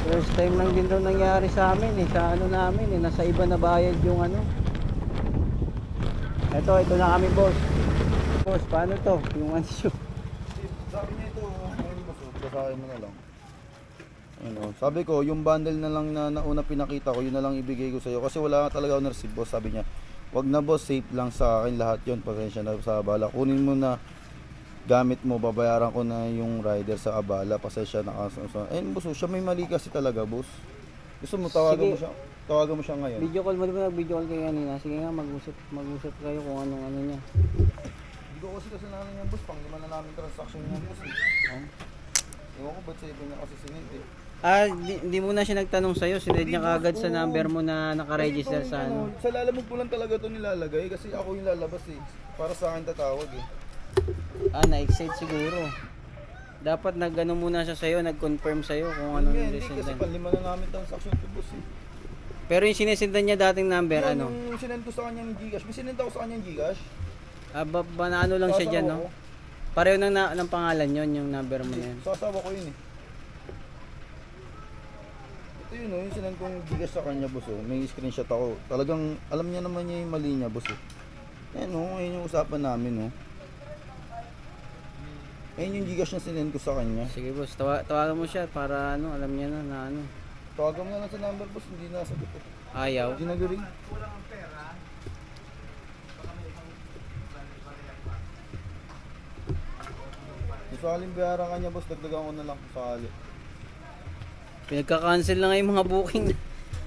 [SPEAKER 1] First time lang din daw nangyari sa amin eh. Sa ano namin eh. Nasa iba na bayad yung ano. Ito na kami, boss. Boss, paano to? Yung ano siya.
[SPEAKER 7] Sabi niya ito, ayun boss, basahin mo na lang. Ayun, oh. Sabi ko, yung bundle na lang na nauna pinakita ko, yun na lang ibigay ko sa iyo kasi wala talaga ako na-receive, boss. Sabi niya, wag na boss, safe lang sa akin lahat yun. Pasensya na sa abala. Kunin mo na gamit mo, babayaran ko na yung rider sa abala. Pasensya na kasi. Ayun, boss, oh, siya may mali kasi talaga, boss. Gusto mo, tawagan mo siya ngayon.
[SPEAKER 1] Video call mo, di ba nag-video call kayo kanina? Sige nga, mag-usap kayo kung anong ano niya.
[SPEAKER 7] Hindi ko kasi kasalanan niya, boss. Pang lima na namin transaction niya, boss.
[SPEAKER 1] Oh.
[SPEAKER 7] Ewan ko ba't sa iba niya kasi sinint eh.
[SPEAKER 1] Hindi mo na siya nagtanong sa'yo. Sinend niya kagad sa number mo na nakaregister
[SPEAKER 7] Kasi ito,
[SPEAKER 1] sa ano.
[SPEAKER 7] Sa Lalamove ko lang talaga ito nilalagay kasi ako yung lalabas eh. Para sa akin tatawag eh.
[SPEAKER 1] Na-excite siguro. Dapat nag-ano muna siya sa'yo, nag-confirm sa'yo kung anong
[SPEAKER 7] Hindi kasi
[SPEAKER 1] resendan.
[SPEAKER 7] panlima na namin transaction to boss eh.
[SPEAKER 1] Pero yung sinesendan niya dating number,
[SPEAKER 7] Yun,
[SPEAKER 1] ano?
[SPEAKER 7] yung sinend ko sa kanyang Gcash, may sinend ako sa kanyang Gcash.
[SPEAKER 1] Na ano lang siya
[SPEAKER 7] Sa
[SPEAKER 1] dyan,
[SPEAKER 7] asawa
[SPEAKER 1] no?
[SPEAKER 7] ko.
[SPEAKER 1] Pareho ng pangalan yon yung number mo na yun.
[SPEAKER 7] Sa asawa ko yun eh. Ito yun oh, yung sinend kong Gcash sa kanya boss oh. May screenshot ako. Talagang alam niya naman niya yung mali niya boss eh. Ayan oh, ayun yung usapan namin oh. Ayun yung Gcash na sinend ko sa kanya.
[SPEAKER 1] Sige boss, tawagan mo siya para ano, alam niya na ano.
[SPEAKER 7] Tawagan mo na lang sa number boss, hindi nasagot eh.
[SPEAKER 1] Ayaw.
[SPEAKER 7] Hindi nag-ring. Saling bayaran kanya boss, dagdagan ko na lang sakali.
[SPEAKER 1] Pinagka-cancel na nga yung mga booking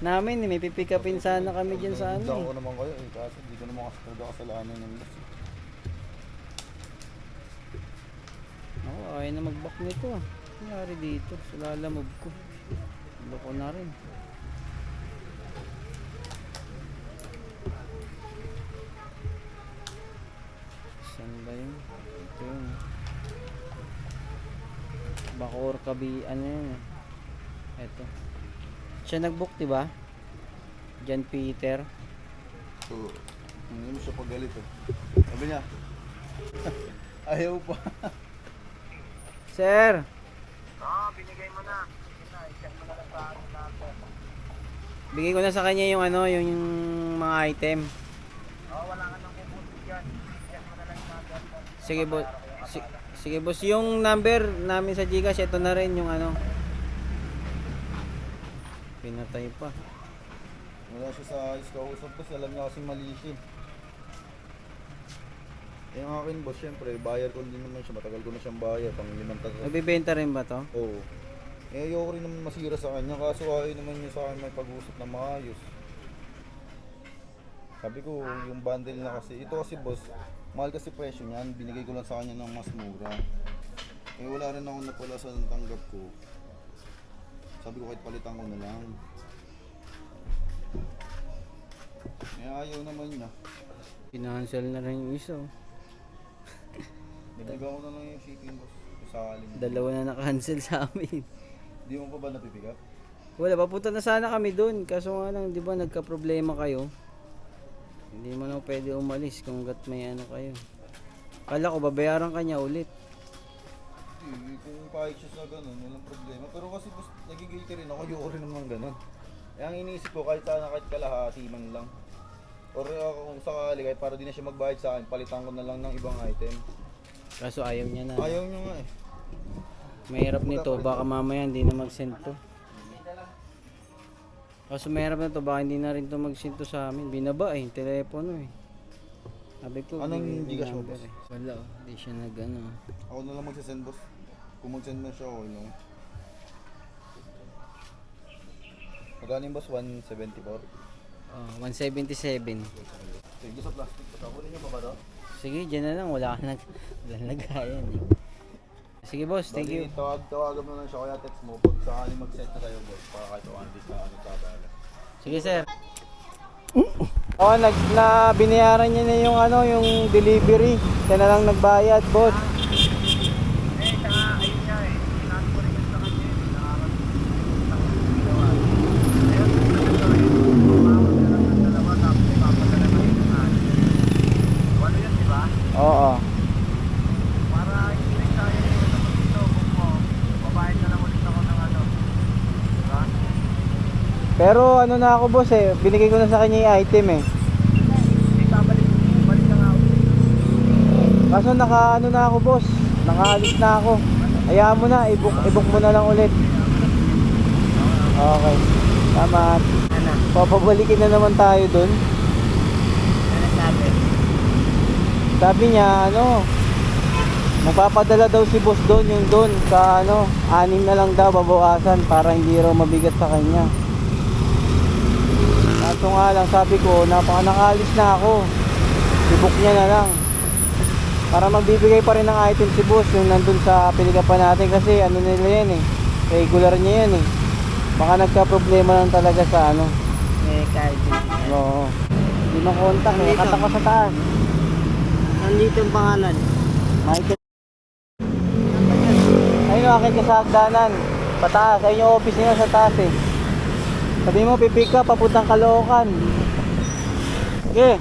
[SPEAKER 1] namin. May pipick upin sana kami dyan sa ano.
[SPEAKER 7] Dagdagan ko naman kayo eh, kasi hindi ko naman kasi talaga kasalanan yung boss.
[SPEAKER 1] Ako, ayaw na mag-back nito. Nangyari dito. Sa Lalamove ko. Loko na rin. Saan ba yun? Ito yun. Bacoor Kabi, ano yun eh. Eto. Siya nag-book, diba? John Peter.
[SPEAKER 7] Oo. Hindi mo siya pagalit eh. Sabi niya, ayaw pa.
[SPEAKER 1] Sir!
[SPEAKER 3] Binigay mo na. I-check mo na lang sa akin number.
[SPEAKER 1] Bigay ko na sa kanya yung ano, yung mga item.
[SPEAKER 3] Wala ka nang pupunti dyan. I-check mo na lang yung number mo.
[SPEAKER 1] Sige boss. Sige boss, yung number namin sa Gcash, ito na rin yung ano. Pinatay pa.
[SPEAKER 7] Wala siya sa ayos kausap kasi alam niya kasi mali siya. Eh ang akin boss, syempre, bayar ko din naman siya. Matagal ko na siyang bayar, pang 5 taon.
[SPEAKER 1] Nagbibenta rin ba to?
[SPEAKER 7] Oo. Eh ayoko rin naman masira sa kanya, kaso ayaw naman niya sa akin may pag-usap na maayos. Sabi ko, yung bundle na kasi, ito kasi boss, mahal kasi presyo niyan, binigay ko lang sa kanya ng mas mura. Eh wala rin ako napala sa tanggap ko. Sabi ko kahit palitan ko na lang. Eh ayaw naman niya.
[SPEAKER 1] Kinancel na rin yung isa.
[SPEAKER 7] Nabigyan ko na lang yung shipping boss. Sa aling.
[SPEAKER 1] Dalawa na nakancel sa amin.
[SPEAKER 7] Di mo pa ba napipick up?
[SPEAKER 1] Wala, papunta na sana kami dun. Kaso nga lang, di ba nagka-problema kayo? Hindi mo na pwede umalis kung gat may ano kayo. Kala ko, babayaran ka niya ulit.
[SPEAKER 7] Hindi, kung kahit siya sa ganun, walang problema. Pero kasi boss, nagigilty rin ako, ayoko rin naman ganun. Kaya ang iniisip ko, kahit sana kahit kalahati man lang. Or kung sakali, kahit para di na siya magbayad sa akin, palitan ko na lang ng ibang item.
[SPEAKER 1] Kaso ayaw niya na.
[SPEAKER 7] Ayaw niya nga eh.
[SPEAKER 1] Mahirap nito, baka mamaya hindi na mag-send to. Kaso mahirap na to, baka hindi na rin to mag-send to sa amin. Binaba eh, telepono eh. Sabi ko,
[SPEAKER 7] Anong
[SPEAKER 1] bigay
[SPEAKER 7] Gcash mo,
[SPEAKER 1] number
[SPEAKER 7] boss?
[SPEAKER 1] eh. Wala oh, hindi siya nag-ano.
[SPEAKER 7] Ako na lang magsasend boss. Kung magsend man siya, okay lang. Magkano yung boss? 174?
[SPEAKER 1] Oh, 177.
[SPEAKER 7] Sige sa plastic. Pagkakunin niyo pa ba to?
[SPEAKER 1] Sige, dyan na lang. Wala ka walang lagayan eh. Sige boss, thank you.
[SPEAKER 7] Tawagan mo lang siya, kaya text mo. Pag sakali mag-set na kayo boss, para kahit ako hindi sa ano babala.
[SPEAKER 1] Sige sir. Oh, na binayaran niya na yung ano, yung delivery. Siya na lang nagbayad, boss.
[SPEAKER 3] Eh, saka ayun nga eh. Sinabi ko rin yun sa kanya eh. Nakakatawa. Ginawa. Ayun, tumawag ka lang ng dalawa, tapos ipapadala na yun sa akin. Walo yun, di ba?
[SPEAKER 1] Oo.
[SPEAKER 3] Para hindi rin sayang yung naman dito. Kung mo, babayad na lang ulit ako ng ano. Diba?
[SPEAKER 1] Pero ano na ako boss eh, binigay ko na sa kanya yung item eh.
[SPEAKER 3] Hindi babalik na nga ako.
[SPEAKER 1] Kaso naka ano na ako boss, nakaalis na ako. Hayaan mo na, i-book mo na lang ulit. Okay. Tama.
[SPEAKER 2] Ano?
[SPEAKER 1] Papabalikin na naman tayo dun.
[SPEAKER 2] Ano sabi?
[SPEAKER 1] Sabi niya ano, magpapadala daw si boss doon, yung doon sa ano, 6 na lang daw babawasan para hindi raw mabigat sa kanya. Kaso nga lang sabi ko, nakaalis na ako. I-book niya na lang. Para magbibigay pa rin ng item si boss yung nandun sa pinagapan natin kasi ano nila yan eh. Regular niya yan eh. Baka nagka-problema lang talaga sa ano.
[SPEAKER 2] Eh, kahit
[SPEAKER 1] Oo. Hindi makontak eh.
[SPEAKER 2] Nandito.
[SPEAKER 1] Katak ko sa taas.
[SPEAKER 2] nandito yung pangalan.
[SPEAKER 1] Michael. Ayun o, akin ka sa hagdanan. Pataas. Ayun yung office niya sa taas eh. Sabi mo, pipick up, papuntang Caloocan. Okay.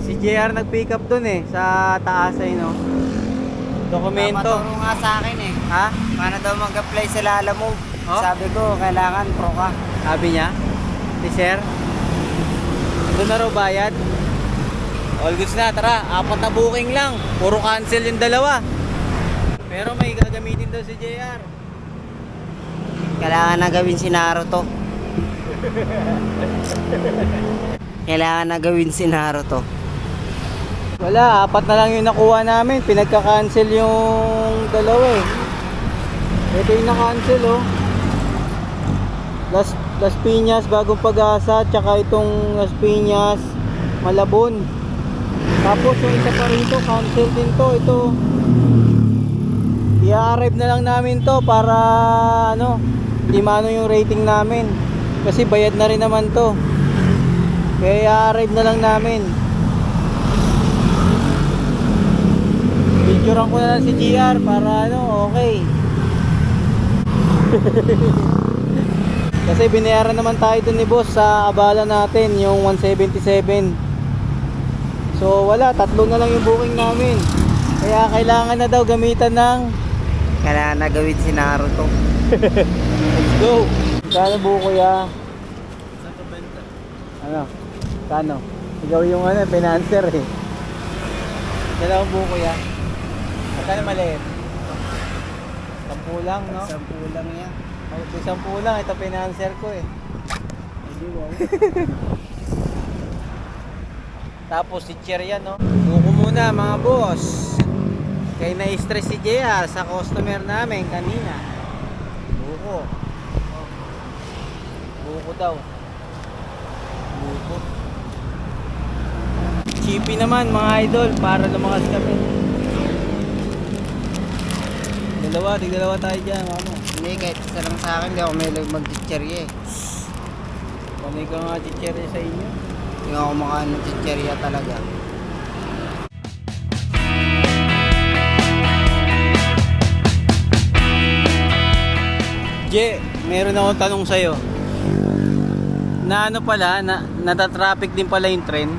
[SPEAKER 1] Si JR nag-pick up dun eh, sa taas ay no. Dokumento.
[SPEAKER 2] Napaturo nga sa akin eh.
[SPEAKER 1] Ha?
[SPEAKER 2] Paano daw mag-apply sa Lalamove?
[SPEAKER 1] Oh?
[SPEAKER 2] Sabi ko, kailangan pro ka.
[SPEAKER 1] Sabi niya? Si Sir? Doon na raw bayad? All goods na, tara. 4 na booking lang. Puro cancel yung dalawa. Pero may gagamitin daw si JR.
[SPEAKER 2] Kailangan na gawin si Naruto. Kailangan na gawin si Naruto.
[SPEAKER 1] Wala, 4 na lang yung nakuha namin. Pinagka-cancel yung dalawa eh. Ito yung na-cancel oh. Las Piñas, Bagong Pag-asa, tsaka itong Las Piñas, Malabon. Tapos yung isa pa rin to, cancel din to. Ito. I-arrive na lang namin to para ano, hindi mano yung rating namin. Kasi bayad na rin naman to. Kaya i-arrive na lang namin. Picturean ko na lang si GR para ano, okay. Kasi binayaran naman tayo dun ni boss sa abala natin, yung 177. So wala, 3 na lang yung booking namin. Kaya kailangan na daw gamitan ng
[SPEAKER 2] Kailangan na gawin si Naruto.
[SPEAKER 1] let's go. Kano buko ya? Ano? Kano? Ikaw yung ano, financer eh. Dalawang buko ya. Magkano maliit? 10 lang, no?
[SPEAKER 2] 10 lang yan.
[SPEAKER 1] Oh, 10 lang, ito financer ko eh.
[SPEAKER 2] Hindi wow.
[SPEAKER 1] Tapos si Cher yan, no? Buko muna mga boss. Kaya na-stress si JR sa customer namin kanina. Buko. Buko daw. Buko. Chippy naman mga idol para lumakas kami. Dalawa tayo dyan, ano?
[SPEAKER 2] Hindi, kahit isa lang sa akin, hindi ako may mag-chicherya eh.
[SPEAKER 1] Panay ka nga Cher sa inyo.
[SPEAKER 2] Hindi ako makain ng chicherya talaga.
[SPEAKER 1] Je, meron akong tanong sa'yo. Na ano pala, natatraffic din pala yung tren.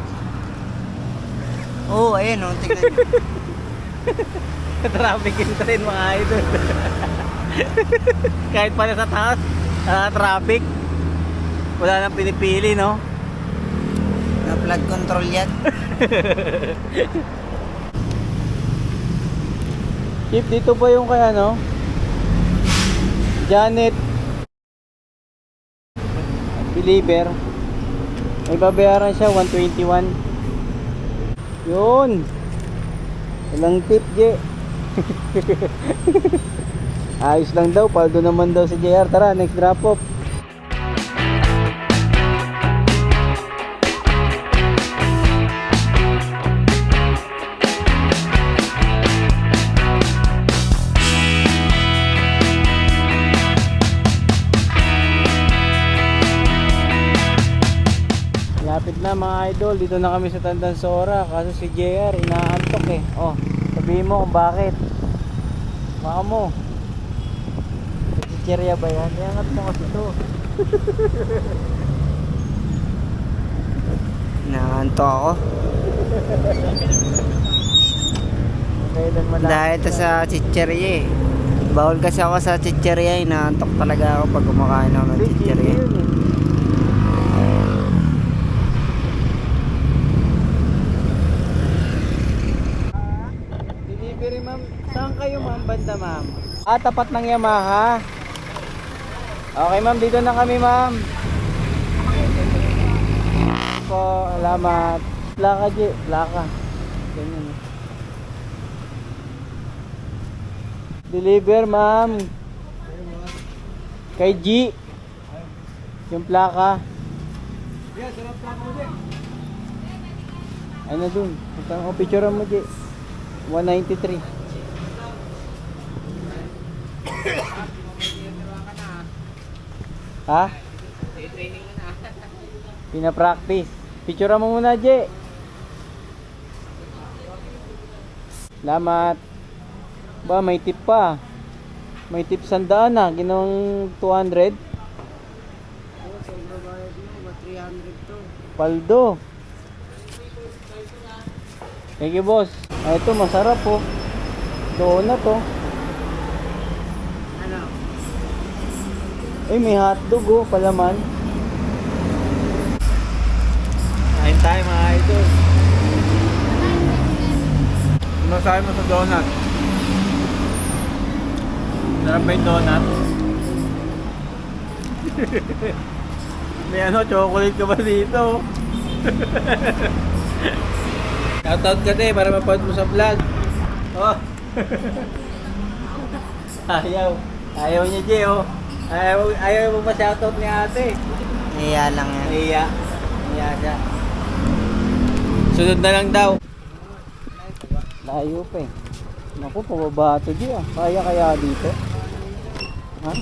[SPEAKER 2] Oo, ayun oh, tingnan nyo.
[SPEAKER 1] Traffic yung tren mga idol. Kahit pala sa taas, traffic. Wala nang pinipili, no?
[SPEAKER 2] Na flood control yan.
[SPEAKER 1] Chief, dito ba yung kaya, no? Janet Believer. May babayaran siya, 121. Yun. Walang tip, Je. Ayos lang daw, paldo naman daw si JR. Tara, next drop off. Lapit na mga idol, dito na kami sa Tandansora. Kaso si JR inaantok eh. Oh, sabihin mo kung bakit. Baka mo. Chicherya ba yan? Iangat mo kasi ito.
[SPEAKER 2] Naanto ako.
[SPEAKER 1] Kailan malapit
[SPEAKER 2] Dahil ito sa chicherya eh. Bawal kasi ako sa chicherya eh. Naantok talaga ako pag kumakain ako ng chicherya.
[SPEAKER 1] yun eh. Delivery ma'am. Saan kayo ma'am? Banda ma'am? Tapat ng Yamaha. Okay ma'am, dito na kami ma'am. Po, salamat. Plaka G, plaka. Ganyan. Deliver ma'am. Kay G. Yung plaka. Ano dun? Ang picture mo G. 193. Ha? Pina-practice. Picture mo muna, Je. Salamat. Ba, may tip pa. May tip 100 na. Ginawang 200. Paldo. Thank you, boss. Ah, ito, masarap po. Donut, oh.
[SPEAKER 2] Ano?
[SPEAKER 1] Ay, may hotdog, oh. Palaman. Kain tayo, mga idol. Masahe mo sa donut. Sarap ba yung donut? May ano, chocolate ka ba dito? Shoutout ka din para mapanood mo sa vlog. Oh. Ayaw niya, Jay, oh. Ayaw mo pa shoutout ni ate.
[SPEAKER 2] Iya lang yan.
[SPEAKER 1] Iya siya. Sunod na lang daw. Layo pa eh. Naku, pababa ito, Jay, ah. Kaya dito? Ha?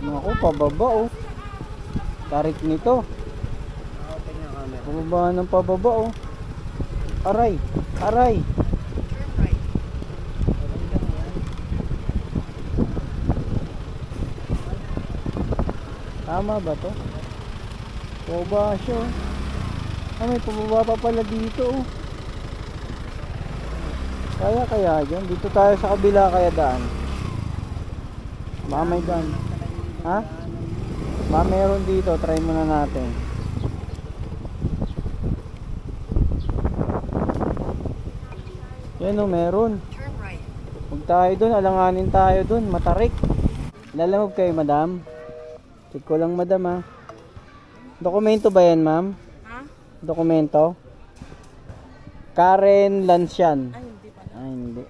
[SPEAKER 1] Naku, pababa, oh. Tarik nito. Pababa ng pababa, oh. Aray. Tama ba to? Pababa siya, oh. May pababa pa pala dito, oh. Kaya dyan. Dito tayo sa kabila kaya daan. Baka may daan. Ha? Baka meron dito. Try muna natin. Yan, oh, meron. Huwag tayo dun. Alanganin tayo dun. Matarik. Lalamog kayo, madam. Check ko lang, madam, ha. Dokumento ba yan, ma'am?
[SPEAKER 5] Ha?
[SPEAKER 1] Dokumento? Karen Lansyan. Ay, hindi.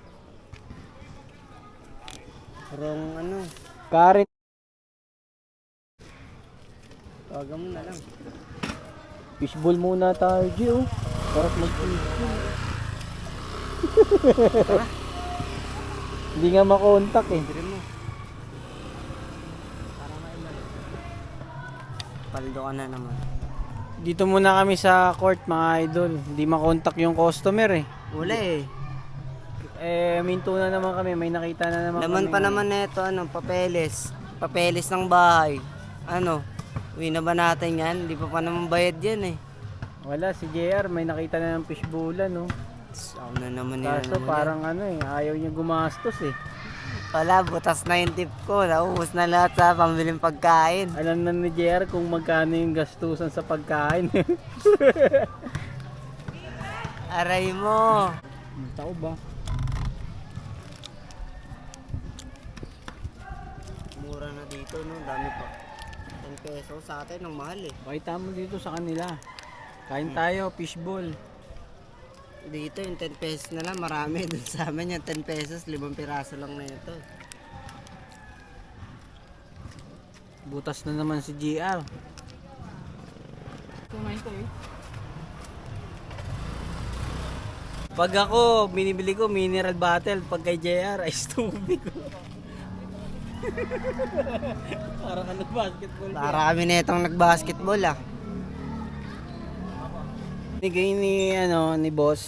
[SPEAKER 2] Wrong ano.
[SPEAKER 1] Karen.
[SPEAKER 2] Tawagan mo na lang.
[SPEAKER 1] Fishball muna tayo, G, oh. Sarap mag-fishball. Hindi nga makontak, eh.
[SPEAKER 2] Paldo ka na naman.
[SPEAKER 1] Dito muna kami sa court, mga idol. Hindi makontak yung customer, eh.
[SPEAKER 2] Wala eh.
[SPEAKER 1] minto na naman kami, may nakita na naman
[SPEAKER 2] Laman
[SPEAKER 1] kami.
[SPEAKER 2] pa naman neto, papeles. Papeles ng bahay. Uwi na ba natin yan? Hindi pa naman bayad yan eh.
[SPEAKER 1] Wala, si JR, may nakita na ng fishbowlan, no?
[SPEAKER 2] Ako na naman yan.
[SPEAKER 1] Kaso parang ayaw niya gumastos eh.
[SPEAKER 2] Wala, butas na yung tip ko. Naubos na lahat sa pambiling pagkain.
[SPEAKER 1] Alam na ni JR kung magkano yung gastusan sa pagkain.
[SPEAKER 2] Aray mo.
[SPEAKER 1] Tao ba?
[SPEAKER 2] Mura na dito, no? Dami pa. 10 pesos sa atin, ang mahal eh.
[SPEAKER 1] Pakita mo dito sa kanila. Kain tayo, fishbowl.
[SPEAKER 2] Dito yung 10 pesos na lang, marami. Doon sa amin yung 10 pesos, 5 piraso lang na ito.
[SPEAKER 1] Butas na naman si JR.
[SPEAKER 6] Kumain ko eh.
[SPEAKER 1] Pag ako, binibili ko mineral bottle. Pag kay JR, ice tubig ko. Parang basketball.
[SPEAKER 2] Para kami na itong nag-basketball ah.
[SPEAKER 1] Bigay ni boss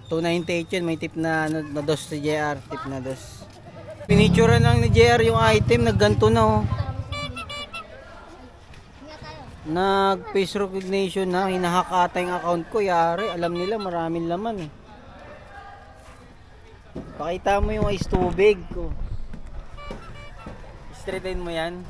[SPEAKER 1] 298 yun, may tip na na dos si JR, tip na dos. Pinicturean lang ni JR yung item, nagganto na oh. Nag face recognition na, hinahakata yung account ko, yari, alam nila maraming laman eh. Pakita mo yung ice tubig ko. Straighten mo yan.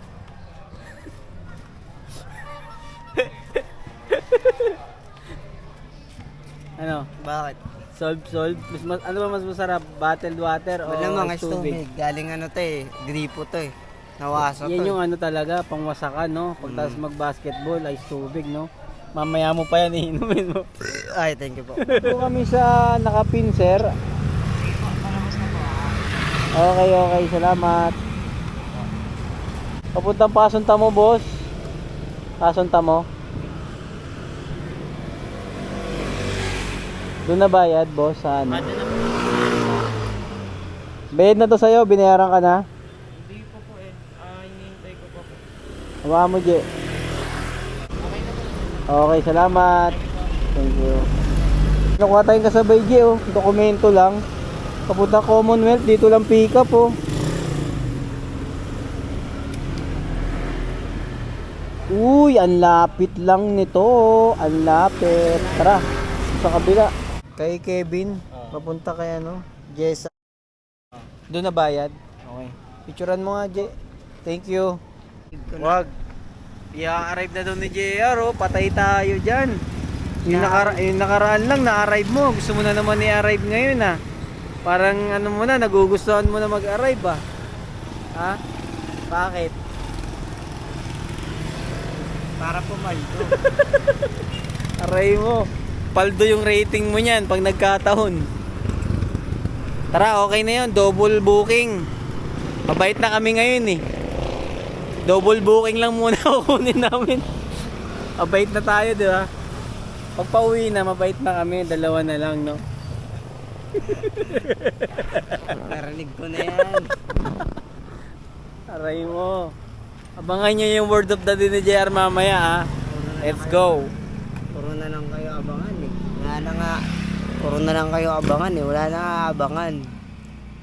[SPEAKER 1] Ano?
[SPEAKER 2] Bakit?
[SPEAKER 1] Solve. Ano ba mas masarap? Bottled water o
[SPEAKER 2] Malamang
[SPEAKER 1] ice
[SPEAKER 2] ice tubig. Galing to eh. Gripo to eh. Nawasa to.
[SPEAKER 1] Yan yung talaga, pangwasakan, no? Pagtas mag-basketball, ice tubig, no? Mamaya mo pa yan, iinumin mo.
[SPEAKER 2] Ay, thank you po.
[SPEAKER 1] Dito kami sa nakapin, sir. Okay, salamat. Papuntang Pasunta mo, boss. Pasunta mo. Doon na bayad, boss, sa ano? Bayad na to sa'yo, binayaran ka na?
[SPEAKER 4] Hindi po po eh. Hinihintay ko po.
[SPEAKER 1] Hawakan mo, Je. Okay, salamat. Thank you. Nakuha tayong kasabay, Je, oh. Dokumento lang. Papunta Commonwealth, dito lang pick up, oh. Uy, ang lapit lang nito. Ang lapit. Tara, sa kabila. Kay Kevin, papunta kay Jessa. Doon na bayad? Okay. Picturean mo nga, Je. Thank you. Wag. I-arrive na doon ni JR, oh. Patay tayo dyan. Yung nakaraan lang, na-arrive mo. Gusto mo na naman i-arrive ngayon, ah. Parang mo na, nagugustuhan mo na mag-arrive, ah. Ha? Bakit?
[SPEAKER 2] Para pumaldo.
[SPEAKER 1] Aray mo. Paldo yung rating mo niyan pag nagkataon. Tara, okay na yun. Double booking. Mabait na kami ngayon eh. Double booking lang muna kukunin namin. Mabait na tayo, di ba? Pag pauwi na, mabait na kami. Dalawa na lang, no?
[SPEAKER 2] Narinig ko na yan.
[SPEAKER 1] Aray mo. Abangan nyo yung word of the day ni JR mamaya, ha? Let's go.
[SPEAKER 2] Puro na lang kayo abangan eh. Wala na nga. Puro na lang kayo abangan eh. Wala na nga abangan.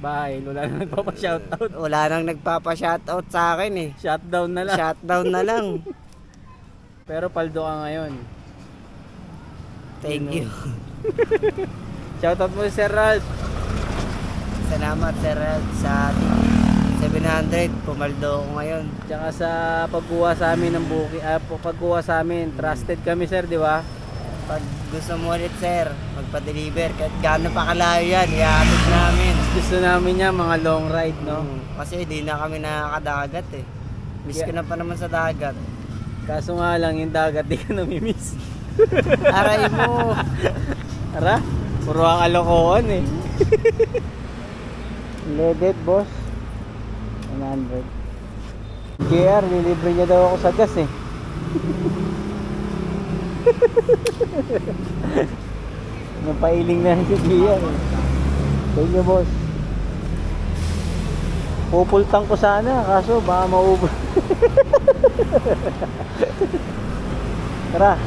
[SPEAKER 1] Bye. Wala na nagpapa-shoutout.
[SPEAKER 2] Wala nang nagpapa-shoutout sa akin eh.
[SPEAKER 1] Shutdown na lang.
[SPEAKER 2] Shutdown na lang.
[SPEAKER 1] Pero paldo ka ngayon.
[SPEAKER 2] Thank you.
[SPEAKER 1] Shoutout mo si Sir Ralph.
[SPEAKER 2] Salamat Sir Ralph sa 700. Pumaldo ko ngayon.
[SPEAKER 1] Tsaka sa pagkuha sa amin ng booking, pagkuha sa amin, trusted kami, sir, di ba?
[SPEAKER 2] Pag gusto mo ulit sir, magpa-deliver. Kahit gaano pa kalayo yan, ihatid namin.
[SPEAKER 1] Gusto namin niya mga long ride, no?
[SPEAKER 2] Kasi di na kami nakakadagat eh. Miss ko na pa naman sa dagat.
[SPEAKER 1] Kaso nga lang yung dagat di ka namimiss.
[SPEAKER 2] Aray mo.
[SPEAKER 1] Tara, puro ang kalokohan eh. Leaded, boss. 100. JR, nilibre niya daw ako sa gas eh. Napailing na si JR eh. Thank you, boss. Pupultang ko sana, kaso baka maubos. Tara.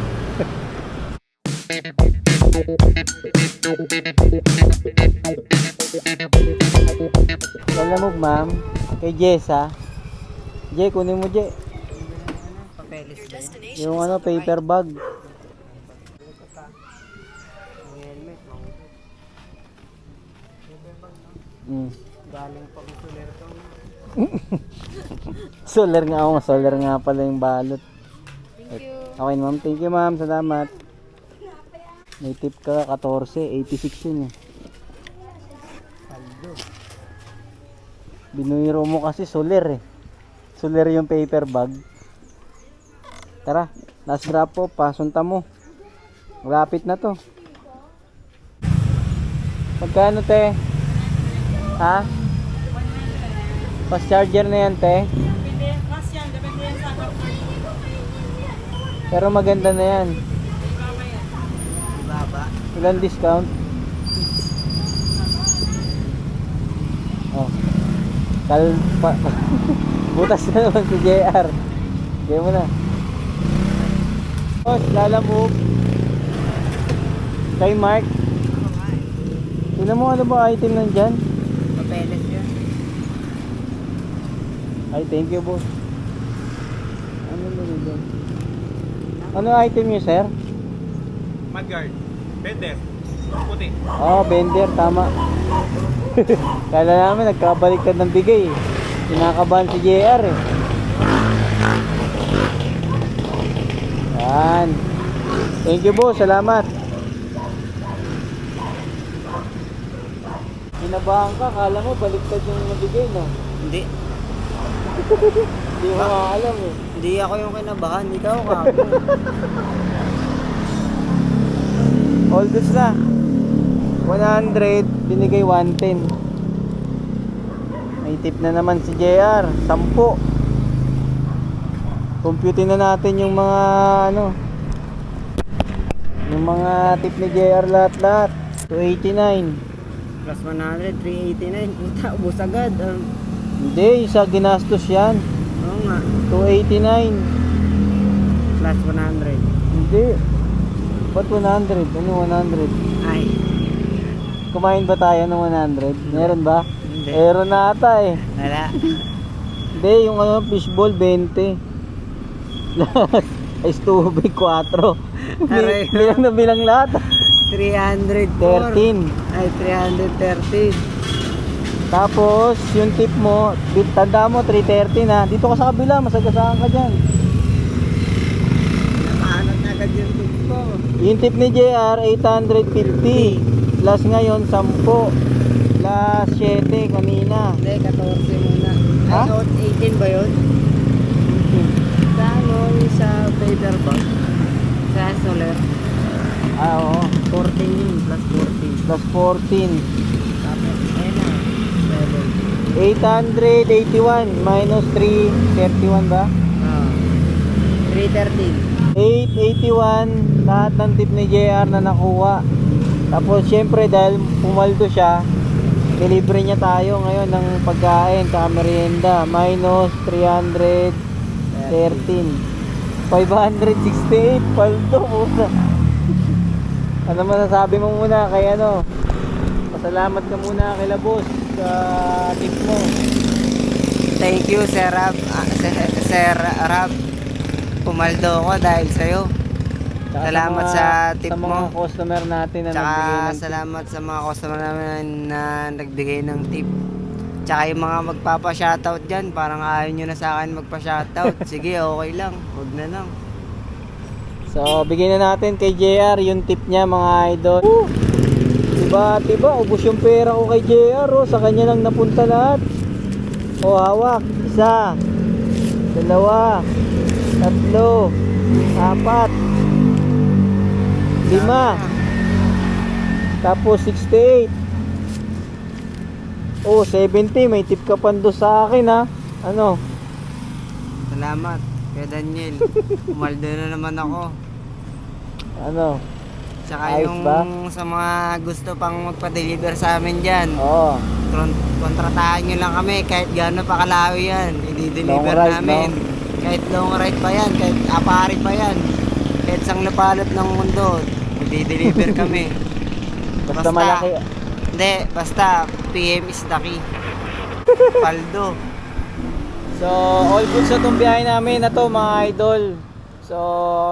[SPEAKER 1] Lalamog, ma'am. Kay Jessa. Jay, kunin mo, Jay.
[SPEAKER 2] Papeles ba yun?
[SPEAKER 1] Yung ano, paper bag.
[SPEAKER 2] Yung helmet, mahugot.
[SPEAKER 1] Mm.
[SPEAKER 2] Galing pa kung suler to.
[SPEAKER 1] Solar nga pala yung balot.
[SPEAKER 6] Thank you.
[SPEAKER 1] Okay, ma'am. Thank you, ma'am. Salamat. May tip ka, 14. 86 yun eh.
[SPEAKER 2] Saldo.
[SPEAKER 1] Binuiro mo kasi solar eh. Solar yung paper bag. Tara, last drop po. Pasunta mo. Malapit na to. Magkano, te? Ha? Fast charger na yan, te? Pero maganda na yan.
[SPEAKER 2] Baba.
[SPEAKER 1] Ilan discount? Oh. Butas na naman si JR. Gaya mo na. Boss, lalamove. Kay Mark. Tignan mo ano ba item nandyan?
[SPEAKER 2] Papeles yun.
[SPEAKER 1] Ay, thank you, boss. Ano na dyan? Ano item nyo, sir?
[SPEAKER 4] Mudguard. Bender. Puti.
[SPEAKER 1] Oh, vendor, tama. Kala namin nagkabaliktad ng bigay. Kinakabahan si JR eh. Yan. Thank you, boss. Salamat. Kinabahan ka, kala mo baliktad yung nabigay, no?
[SPEAKER 2] Hindi.
[SPEAKER 1] Hindi mo alam eh.
[SPEAKER 2] Hindi ako yung kinabahan. Ikaw ka.
[SPEAKER 1] All goods na. 100, binigay 110. May tip na naman si JR, 10. Compute na natin yung mga ano, yung mga tip ni JR lahat-lahat. 289.
[SPEAKER 2] Plus 100, 389. Puta, ubos agad.
[SPEAKER 1] Hindi, isa ginastos yan.
[SPEAKER 2] Oo nga.
[SPEAKER 1] 289.
[SPEAKER 2] Plus 100.
[SPEAKER 1] Hindi. Ba't 100? Ano 100?
[SPEAKER 2] Ay.
[SPEAKER 1] Kumain ba tayo ng 100? Meron ba?
[SPEAKER 2] Hindi.
[SPEAKER 1] Meron na ata eh.
[SPEAKER 2] Wala.
[SPEAKER 1] Hindi, yung ano, fishball 20. Ice tubig 4.
[SPEAKER 2] Aray.
[SPEAKER 1] Bilang na bilang lahat.
[SPEAKER 2] 304.
[SPEAKER 1] 13.
[SPEAKER 2] Ay, 313.
[SPEAKER 1] Tapos, yung tip mo, tanda mo 330 na. Dito ka sa kabila, masagasaan ka dyan.
[SPEAKER 2] Nakaanot na agad yung tip ko.
[SPEAKER 1] Yung tip ni JR, 850. Plus ngayon, 10. Plus 7 kanina.
[SPEAKER 2] Hindi, 14 muna.
[SPEAKER 1] Ha?
[SPEAKER 2] Ay, 18 ba yun? Sa ano, yung sa paper bag? Sa solar?
[SPEAKER 1] Ah, oo.
[SPEAKER 2] 14 yun, plus 14.
[SPEAKER 1] Plus 14.
[SPEAKER 2] Tapos, ayun na.
[SPEAKER 1] 881 minus 331 ba?
[SPEAKER 2] Ah. 313.
[SPEAKER 1] 881 lahat ng tip ni JR na nakuha. Tapos syempre dahil pumaldo siya, delivery niya tayo ngayon ng pagkain sa merienda minus 313. 568 paldo muna. Ano masasabi mo muna kay ano? Pasalamat ka muna kay Labos sa tip mo.
[SPEAKER 2] Thank you, Sir Rab. Sir Rab. Pumaldo ko dahil sa'yo.
[SPEAKER 1] Tsaka
[SPEAKER 2] Salamat sa tip
[SPEAKER 1] sa mga
[SPEAKER 2] mo.
[SPEAKER 1] customer natin na nagbigay
[SPEAKER 2] Tsaka
[SPEAKER 1] ng tip.
[SPEAKER 2] salamat sa mga customer namin na nagbigay ng tip. Tsaka yung mga magpapa-shoutout dyan, parang ayaw nyo na sa akin magpa-shoutout. Sige, okay lang. Huwag na lang.
[SPEAKER 1] So, bigyan na natin kay JR yung tip niya mga idol. Diba, ubos yung pera ko kay JR, oh. Sa kanya lang napunta lahat. O, hawak. 1, 2, 3, 4, 5. Tapos 68. Oh, 70. May tip ka pa doon sa akin, ha. Ano?
[SPEAKER 2] Salamat, Kuya Daniel. Pumaldo na naman ako.
[SPEAKER 1] Ano?
[SPEAKER 2] Tsaka
[SPEAKER 1] Ayos
[SPEAKER 2] yung
[SPEAKER 1] ba?
[SPEAKER 2] sa mga gusto pang magpa-deliver sa amin dyan,
[SPEAKER 1] Oo.
[SPEAKER 2] kontratahan nyo lang kami kahit gaano pa kalayo yan. I-deliver
[SPEAKER 1] Long ride,
[SPEAKER 2] namin.
[SPEAKER 1] no?
[SPEAKER 2] Kahit long ride pa yan, kahit apari pa yan. Kahit sang lapalot ng mundo, i-deliver kami.
[SPEAKER 1] Basta malaki.
[SPEAKER 2] Hindi, basta PM is the key. Paldo.
[SPEAKER 1] So, all good sa itong biyahe namin na to mga idol. So,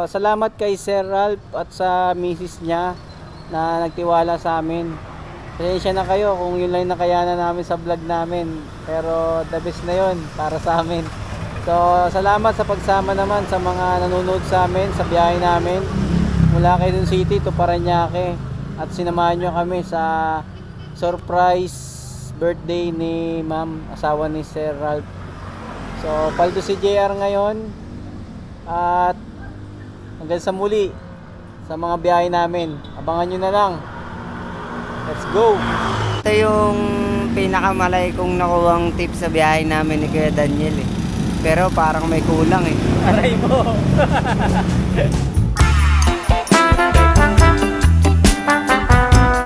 [SPEAKER 1] salamat kay Sir Ralph at sa misis niya na nagtiwala sa amin. Pasensya na kayo kung yun lang nakayanan namin sa vlog namin. Pero the best na yun para sa amin. So, salamat sa pagsama naman sa mga nanonood sa amin sa biyahe namin. Mula Quezon City to Parañaque. At sinamahan nyo kami sa surprise birthday ni ma'am, asawa ni Sir Ralph. So, paldo si JR ngayon. At hanggang sa muli sa mga biyahe namin. Abangan nyo na lang. Let's go!
[SPEAKER 2] Ito yung pinakamalay kong nakuhang tip sa biyahe namin ni Kuya Daniel eh. Pero parang may kulang eh.
[SPEAKER 1] Aray mo!